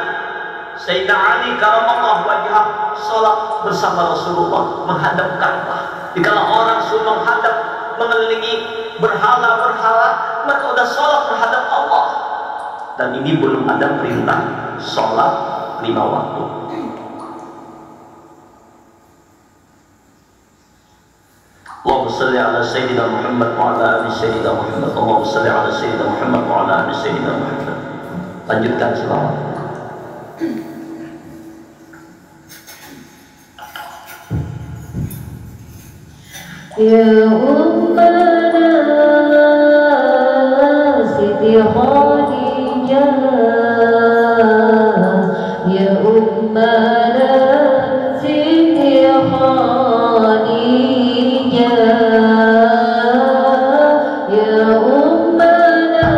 Sayyidina Ali karamallahu wajhah sholat bersama Rasulullah menghadap Ka'bah. Jika orang suruh menghadap mengelilingi berhala-berhala, mereka sudah sholat menghadap Allah. Dan ini belum ada perintah sholat 5 waktu. Allahumma salli ala Sayyidina Muhammad wa ala ali Sayyidina Muhammad. Allahumma salli ala Sayyidina Muhammad wa ala ali Sayyidina Muhammad. Lanjutkan selawat. Ya ummana Siti Khadijah, ya ummana Siti Khadijah, ya ummana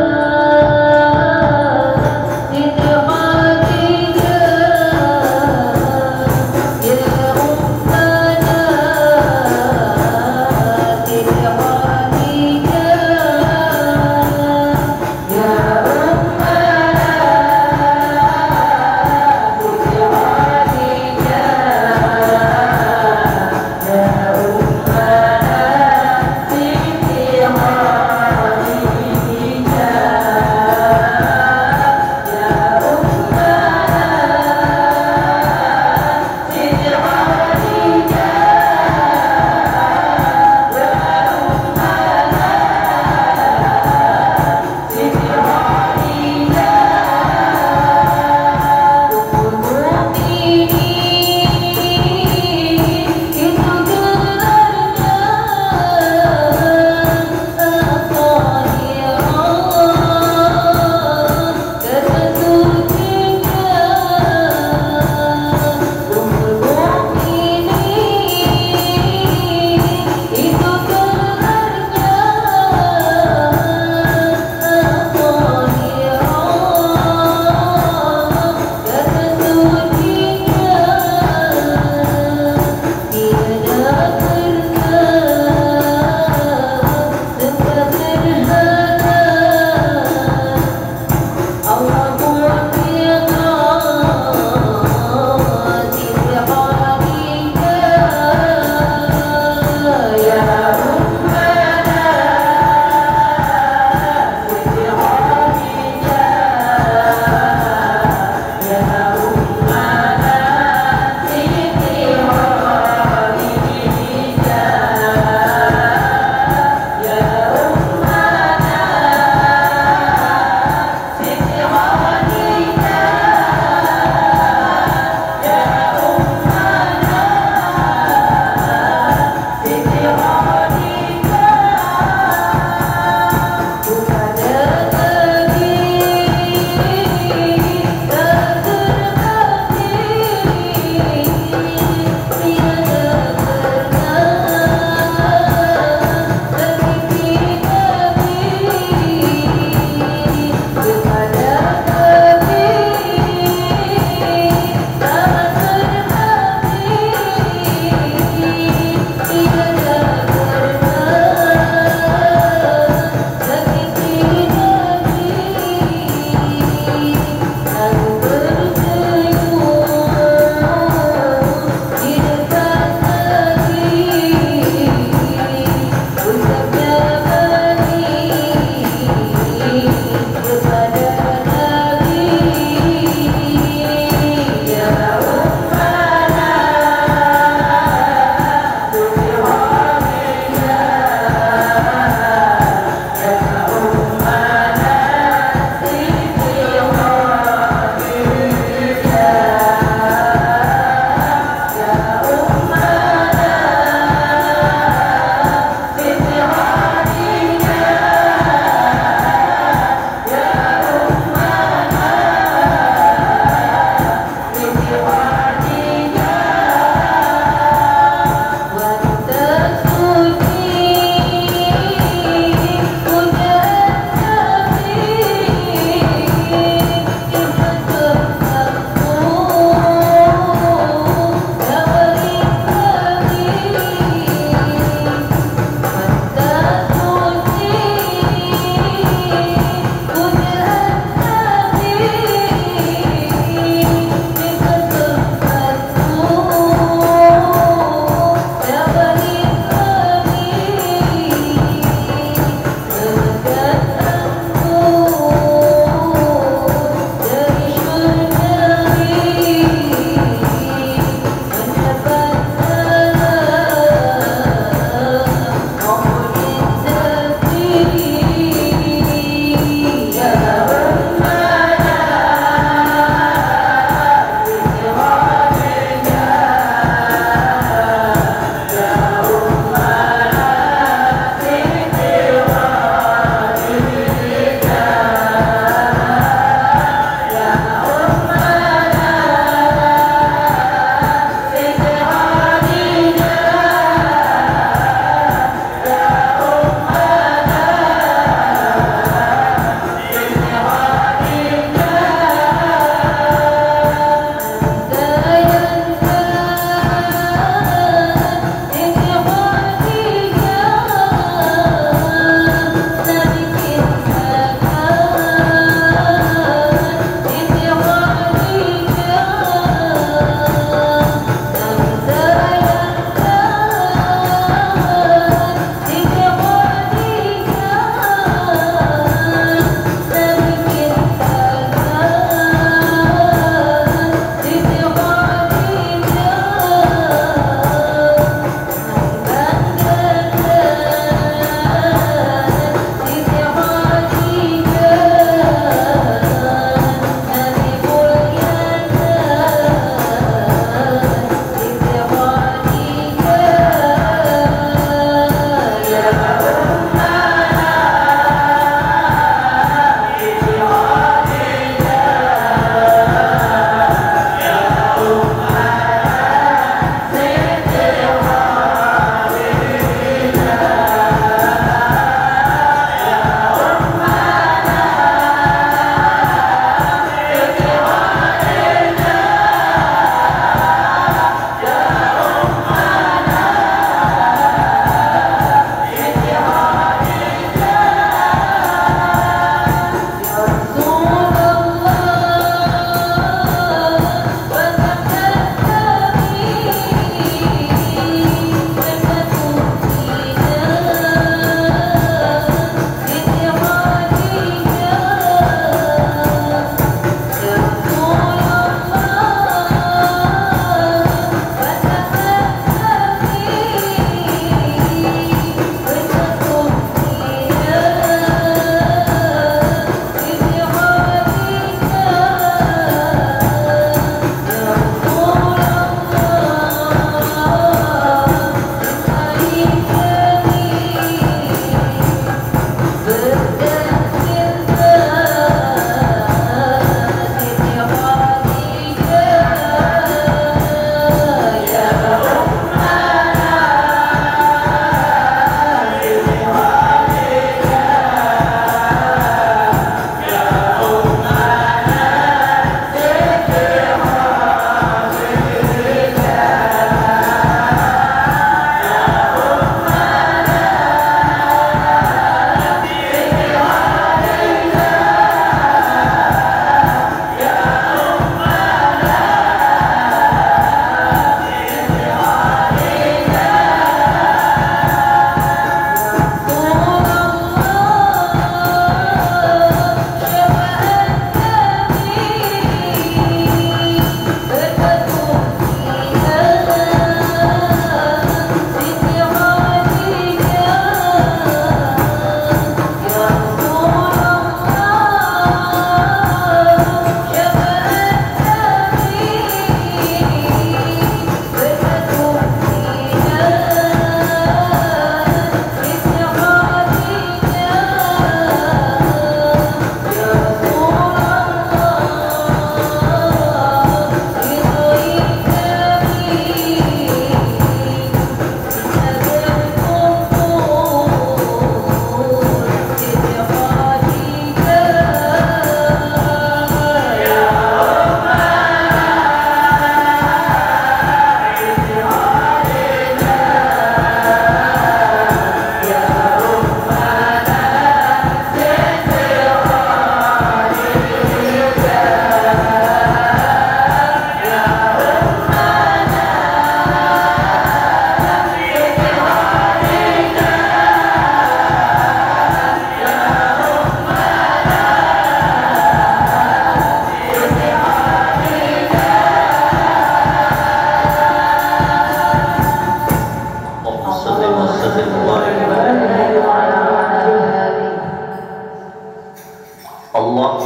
Siti Khadijah, ya ummana Siti Khadijah, ya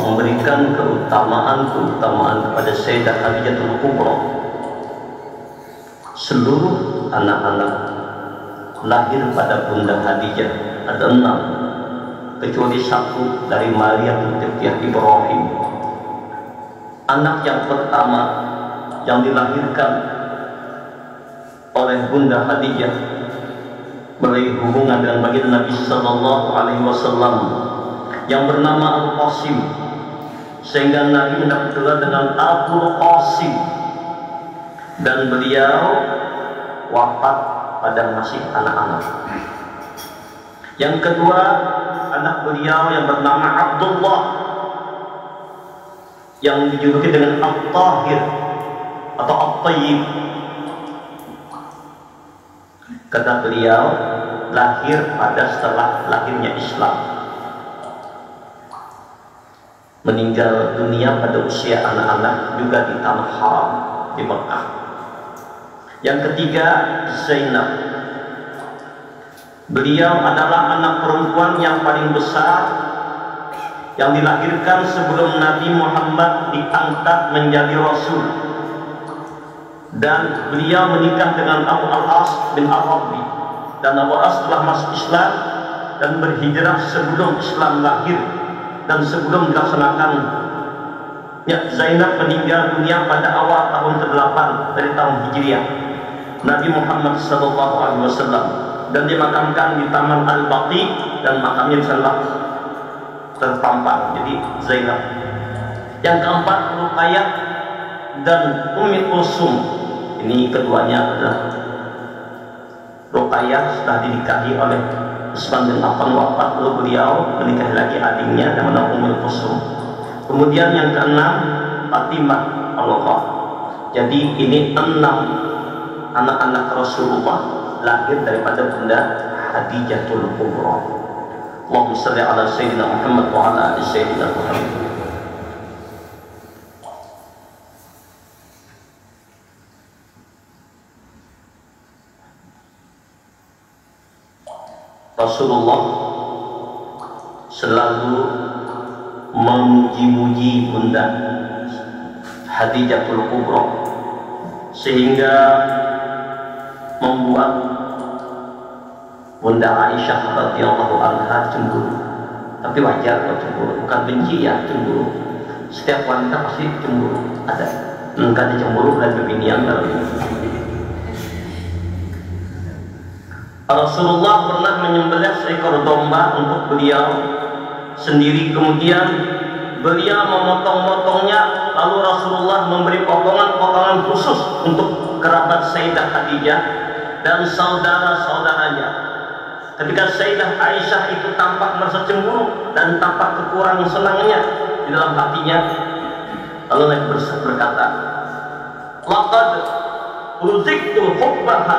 memberikan keutamaan kepada Sayyidah Khadijatul Kubra. Seluruh anak-anak lahir pada Bunda Khadijah ada 6, kecuali 1 dari Maria binti Ibrahim. Anak yang pertama yang dilahirkan oleh Bunda Khadijah melalui hubungan dengan baginda Nabi Sallallahu Alaihi Wasallam yang bernama Al-Qasim, sehingga Nabi mendapat gelar dengan Abul Qasim, dan beliau wafat pada masih anak-anak. Yang kedua, anak beliau yang bernama Abdullah, yang dijuluki dengan At-Tahir atau At-Tayyib. Kata beliau, lahir pada setelah lahirnya Islam, meninggal dunia pada usia anak-anak juga di tanah haram di Mekah. Yang ketiga, Zainab. Beliau adalah anak perempuan yang paling besar yang dilahirkan sebelum Nabi Muhammad diangkat menjadi Rasul, dan beliau menikah dengan Abu Al-As bin Al-Rabi, dan Abu Al-As telah masuk Islam dan berhijrah sebelum Islam lahir dan sebelum dilaksanakan. Zainab meninggal dunia pada awal tahun ke-8 dari tahun Hijriah Nabi Muhammad SAW, dan dimakamkan di Taman Al-Baqi, dan makamnya sangat terpampang. Jadi Zainab. Yang keempat, Ruqayyah dan Ummi Kulsum. Ini keduanya adalah Ruqayyah sudah dinikahi oleh Utsman bin Affan, wafat, lalu beliau menikahi lagi adiknya namanya Ummi Kulsum. Kemudian yang keenam, Fatimah Allah. Jadi ini 6 anak-anak Rasulullah lahir daripada Bunda Khadijatul Kubra. Allahumma shalli ala Sayyidina Muhammad wa ala ali Sayyidina Muhammad. Rasulullah selalu memuji-muji Bunda Khadijatul Kubra, sehingga membuat Bunda Aisyah radhiyallahu anha cemburu. Tapi wajar kalau cemburu, bukan benci ya, cemburu. Setiap wanita pasti cemburu, ada. Enggak ada cemburu dan kebinian dalam ini. Rasulullah pernah menyembelih seekor domba untuk beliau sendiri, kemudian beliau memotong-motongnya, lalu Rasulullah memberi potongan-potongan khusus untuk kerabat Sayyidah Khadijah dan saudara-saudaranya. Ketika Sayyidah Aisyah itu tampak merasa cemburu dan tampak kekurangan senangnya di dalam hatinya, lalu Nabi berkata, "Laqad ruziktu hubbaha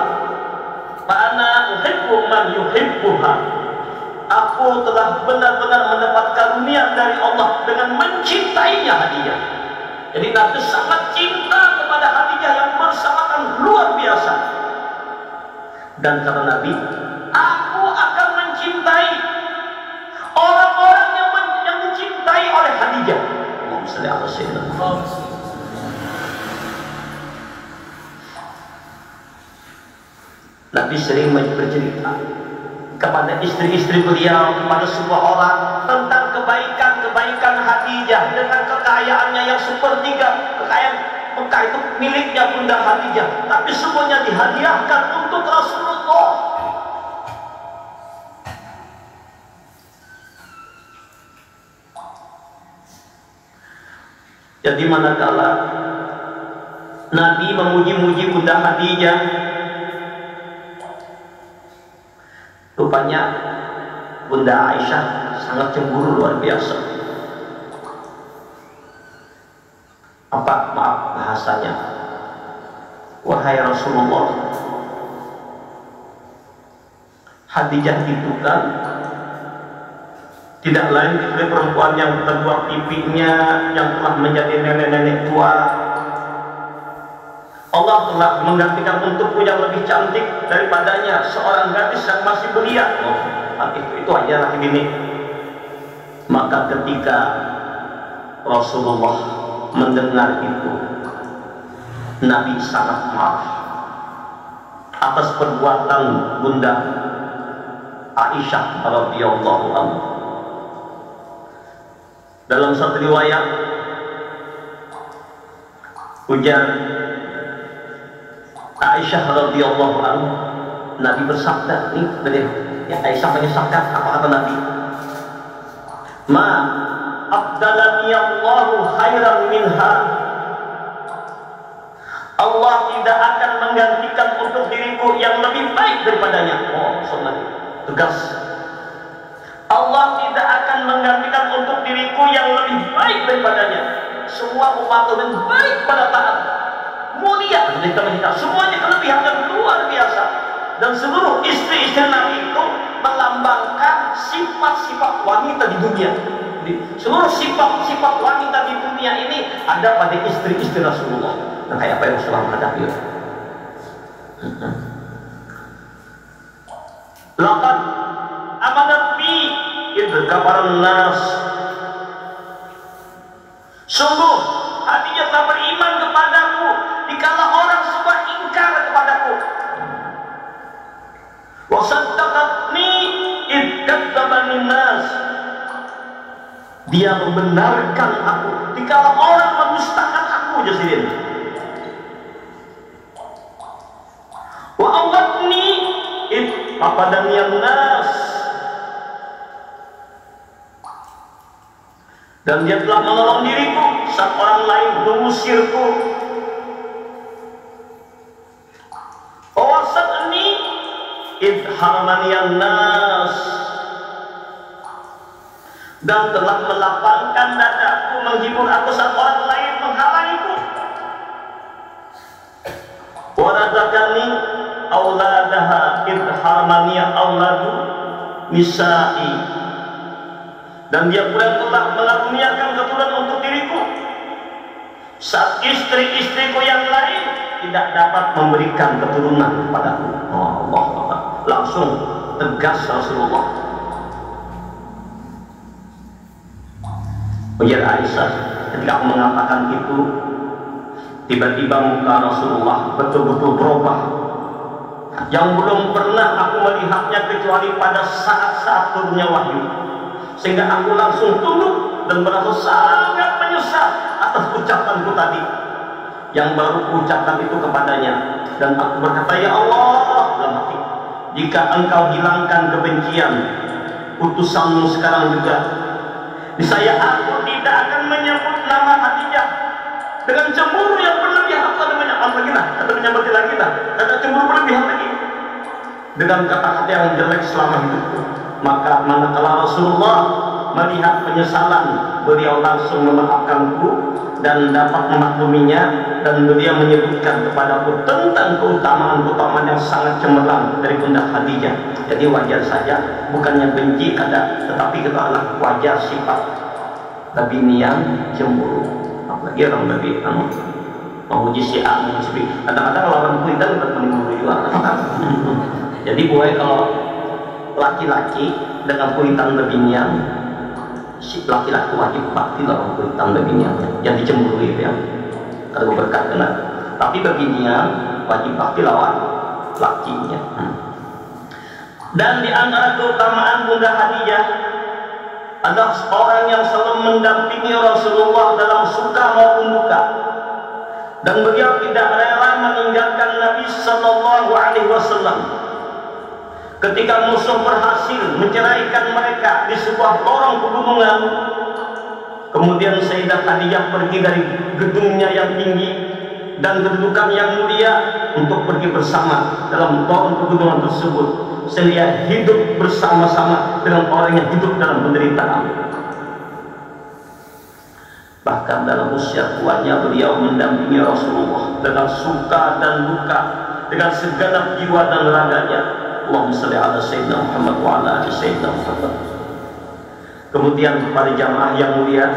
fa ana uhibbu man yuhibbuha." Aku telah benar-benar mendapat karunia dari Allah dengan mencintainya Khadijah. Jadi Nabi sangat cinta kepada Khadijah yang bersangat luar biasa. Dan kata Nabi, aku akan mencintai orang-orang yang dicintai oleh Khadijah. Allahumma shalli ala sayyidina Muhammad. Nabi sering bercerita kepada istri-istri beliau, kepada semua orang, tentang kebaikan-kebaikan Khadijah dengan kekayaannya yang sepertiga. Kekayaan Mekah itu miliknya Bunda Khadijah, tapi semuanya dihadiahkan untuk Rasulullah. Jadi manakala Nabi memuji-muji Bunda Khadijah, rupanya Bunda Aisyah sangat cemburu luar biasa. Apa maaf bahasanya? Wahai Rasulullah, Khadijah itu kan tidak lain kecuali perempuan yang kedua pipinya, yang telah menjadi nenek-nenek tua. Allah telah menggantikan untukku yang lebih cantik daripadanya, seorang gadis yang masih belia. Itu aja lagi ini. Maka ketika Rasulullah mendengar itu, Nabi sangat marah atas perbuatan Bunda Aisyah radhiyallahu anha. Dalam satu riwayat ujar Aisyah radhiyallahu anha, Nabi bersabda, nih beliau, ya Aisyah menyesatkan, apa kata Nabi? Ma abdalani Allahu khairan minha. Allah tidak akan menggantikan untuk diriku yang lebih baik daripadanya. Oh, sunnah tegas. Allah tidak akan menggantikan untuk diriku yang lebih baik daripadanya. Semua umat lebih baik pada taat, mulia, semuanya kelebihan yang luar biasa. Dan seluruh istri-istri Nabi itu melambangkan sifat-sifat wanita di dunia. Seluruh sifat-sifat wanita di dunia ini ada pada istri-istri Rasulullah. Nah, kayak apa yang Rasulullah hadapi? Laqad amanat bi idh kafaran nas. Sungguh hatinya telah beriman kepadaku dikala orang semua ingkar kepadaku. Wa saddaqatni idh kadzdzabani nas. Dia membenarkan aku dikala orang mendustakan aku. Jasirin. Wa awatni id apadaniyan nas. Dan dia telah menolong diriku saat orang lain mengusirku. Awasatni id haramaniyan nas. Dan telah melapangkan dadaku menghibur aku saat orang lain menghalangiku. Warazaqani auladaha id haramaniya auladu nisa'i. Dan dia pula telah mengaruniakan keturunan untuk diriku saat istri-istriku yang lain tidak dapat memberikan keturunan kepadaku. Oh, Allah, langsung tegas Rasulullah. Ujar Aisyah, ketika aku mengatakan itu, tiba-tiba muka Rasulullah betul-betul berubah, yang belum pernah aku melihatnya kecuali pada saat-saat turunnya wahyu. Sehingga aku langsung tunduk dan merasa sangat menyesal atas ucapanku tadi yang baru ucapkan itu kepadanya. Dan aku berkata, ya Allah, dalam hati, jika engkau hilangkan kebencian utusanmu sekarang juga, niscaya aku tidak akan menyebut nama Khadijah dengan cemburu yang berlebihan. Aku ada menyebut lagi kata cemburu berlebihan lagi dengan kata-kata yang jelek selama hidupku. Maka manakala Rasulullah melihat penyesalan, beliau langsung memaafkanku dan dapat memakluminya, dan beliau menyebutkan kepadaku tentang keutamaan-keutamaan yang sangat cemerlang dari Bunda Khadijah. Jadi wajar saja, bukannya benci ada, tetapi itu adalah wajar sifat Nabi nian cemburu. Apalagi orang Nabi menguji si A, menguji si B. Kadang-kadang lawan kuitan berpenimbul juga. Jadi boleh kalau laki-laki dengan kuitan Nabi nian, si laki-laki wajib bakti lawan kuitan Nabi nian yang dicemburui itu ya. Ada berkat kena. Tapi bagi nian wajib bakti lawan lakinya. Dan di antara keutamaan Bunda Khadijah adalah orang yang selalu mendampingi Rasulullah dalam suka maupun duka, dan beliau tidak rela meninggalkan Nabi Sallallahu Alaihi Wasallam ketika musuh berhasil menceraikan mereka di sebuah lorong pegunungan. Kemudian Sayyidah Khadijah pergi dari gedungnya yang tinggi dan kedudukan yang mulia untuk pergi bersama dalam lorong pegunungan tersebut, sehingga hidup bersama-sama dengan orang yang hidup dalam penderitaan. Bahkan dalam usia tuanya beliau mendampingi Rasulullah dengan suka dan duka, dengan segenap jiwa dan raganya. Allahumma shalli ala Sayyidina Muhammad wa ala ali Sayyidina Muhammad. Kemudian kepada jamaah yang mulia,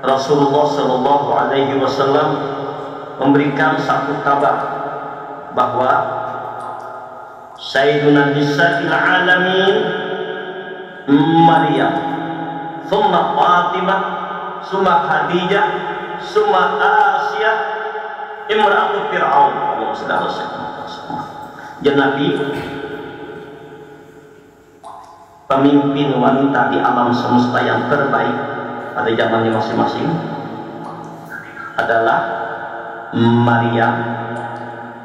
Rasulullah Shallallahu Alaihi Wasallam memberikan satu kabar bahwa Sayyiduna Nisa'il Alamin Maryam, thumma Fatimah, summa Khadijah, summa Asiyah, imra'atu Fir'aun. Allah Subhanahu wa ta'ala. Dan Nabi pemimpin wanita di alam semesta yang terbaik pada zamannya masing-masing adalah Maryam,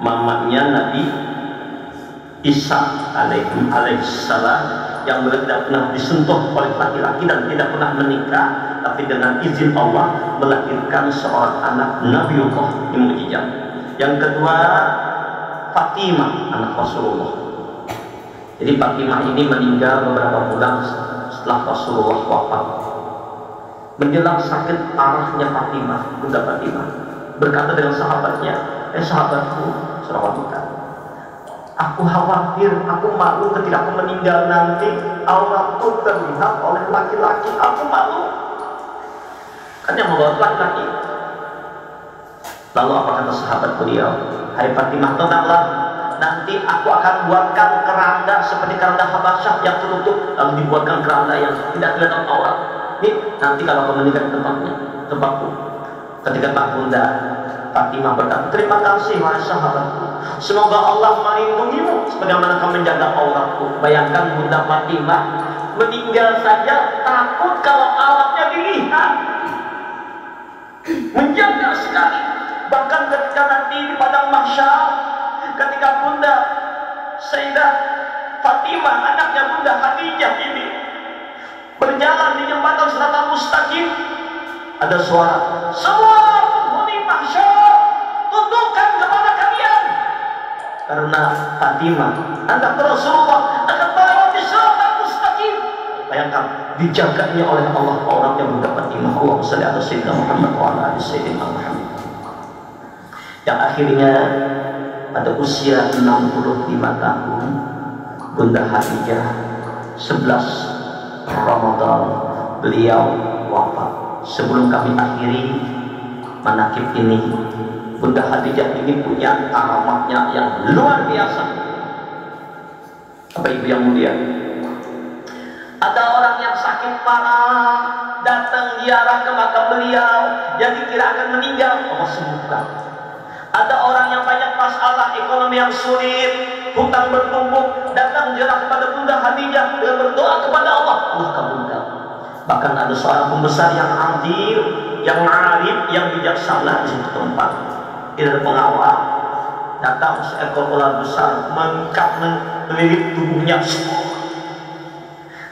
mamanya Nabi Isa alaihissalam, yang tidak pernah disentuh oleh laki-laki dan tidak pernah menikah, tapi dengan izin Allah melahirkan seorang anak Nabiullah yang mujizat. Yang kedua Fatimah, anak Rasulullah. Jadi Fatimah ini meninggal beberapa bulan setelah Rasulullah wafat. Menjelang sakit parahnya Fatimah, Bunda Fatimah berkata dengan sahabatnya, sahabatku, seorang wanita, aku khawatir, aku malu ketika aku meninggal nanti auratku terlihat oleh laki-laki, aku malu. Kan yang membawa laki-laki. Lalu apa kata sahabat beliau? Hai Fatimah, tenanglah, nanti aku akan buatkan keranda seperti keranda Habasyah yang tertutup, lalu dibuatkan keranda yang tidak kelihatan aurat. Ini nanti kalau aku meninggal tempatku. Ketika tak Bunda Fatimah berkata, terima kasih wahai sahabatku, semoga Allah melindungimu sebagaimana kamu menjaga auratku. Bayangkan Bunda Fatimah meninggal saja takut kalau auratnya dilihat, menjaga sekali. Bahkan ketika nanti di padang mahsyar, ketika Bunda Sayyidah Fatimah, anaknya Bunda Khadijah ini berjalan di jembatan Siratal Mustaqim, ada suara, semua penghuni mahsyar tundukkan kepada kalian, karena Fatimah anak Rasulullah akan berada di Siratal Mustaqim. Bayangkan, dijaganya oleh Allah auratnya Bunda Fatimah. Allahumma shalli ala sayyidina Muhammad wa ala ali sayyidina Muhammad. Yang akhirnya pada usia 65 tahun Bunda Khadijah 11 Ramadan beliau wafat. Sebelum kami akhiri manakib ini, Bunda Khadijah ini punya alamatnya yang luar biasa. Bapak Ibu yang mulia, ada orang yang sakit parah datang ziarah ke makam beliau, yang dikira akan meninggal, Allah sembuhkan. Ada orang yang banyak masalah ekonomi yang sulit, hutang bertumpuk, datang ziarah kepada Bunda Khadijah dengan berdoa kepada Allah, Allah kabulkan. Bahkan ada seorang pembesar yang adil, yang arif, yang bijaksana di situ tempat, tidak ada pengawal, datang seekor ular besar mengikap melilit tubuhnya,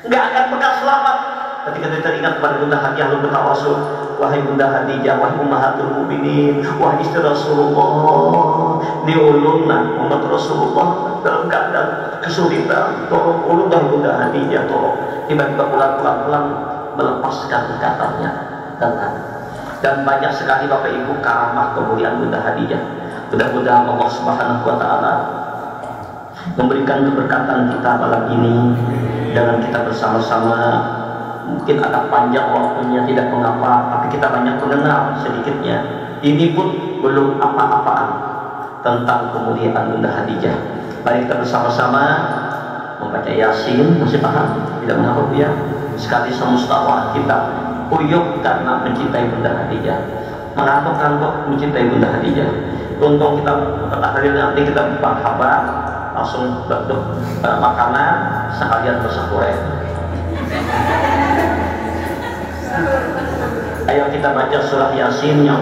nggak akan bekas selamat. Ketika dia teringat kepada Bunda Khadijah, lalu bertawasul, wahai Bunda Khadijah, wahai ummahatul mukminin, wahai istri Rasulullah, ni ulunna umat Rasulullah dalam keadaan kesulitan, tolong ulun dan Bunda Khadijah, tolong. Tiba-tiba pelan-pelan melepaskan ikatannya dan banyak sekali Bapak Ibu karamah kemuliaan Bunda Khadijah. Mudah-mudahan Allah Subhanahu wa ta'ala memberikan keberkatan kita malam ini dengan kita bersama-sama. Mungkin agak panjang waktunya, tidak mengapa, tapi kita banyak mengenal sedikitnya. Ini pun belum apa-apaan tentang kemuliaan Bunda Khadijah. Mari kita bersama-sama membaca Yasin. Masih paham? Tidak mengapa ya? Sekali semustawah kita uyuk karena mencintai Bunda Khadijah, mengantuk-antuk mencintai Bunda Khadijah. Untung kita hari nanti kita buka kabar, langsung bentuk makanan sekalian bersahur. Ayo kita baca surah Yasin yang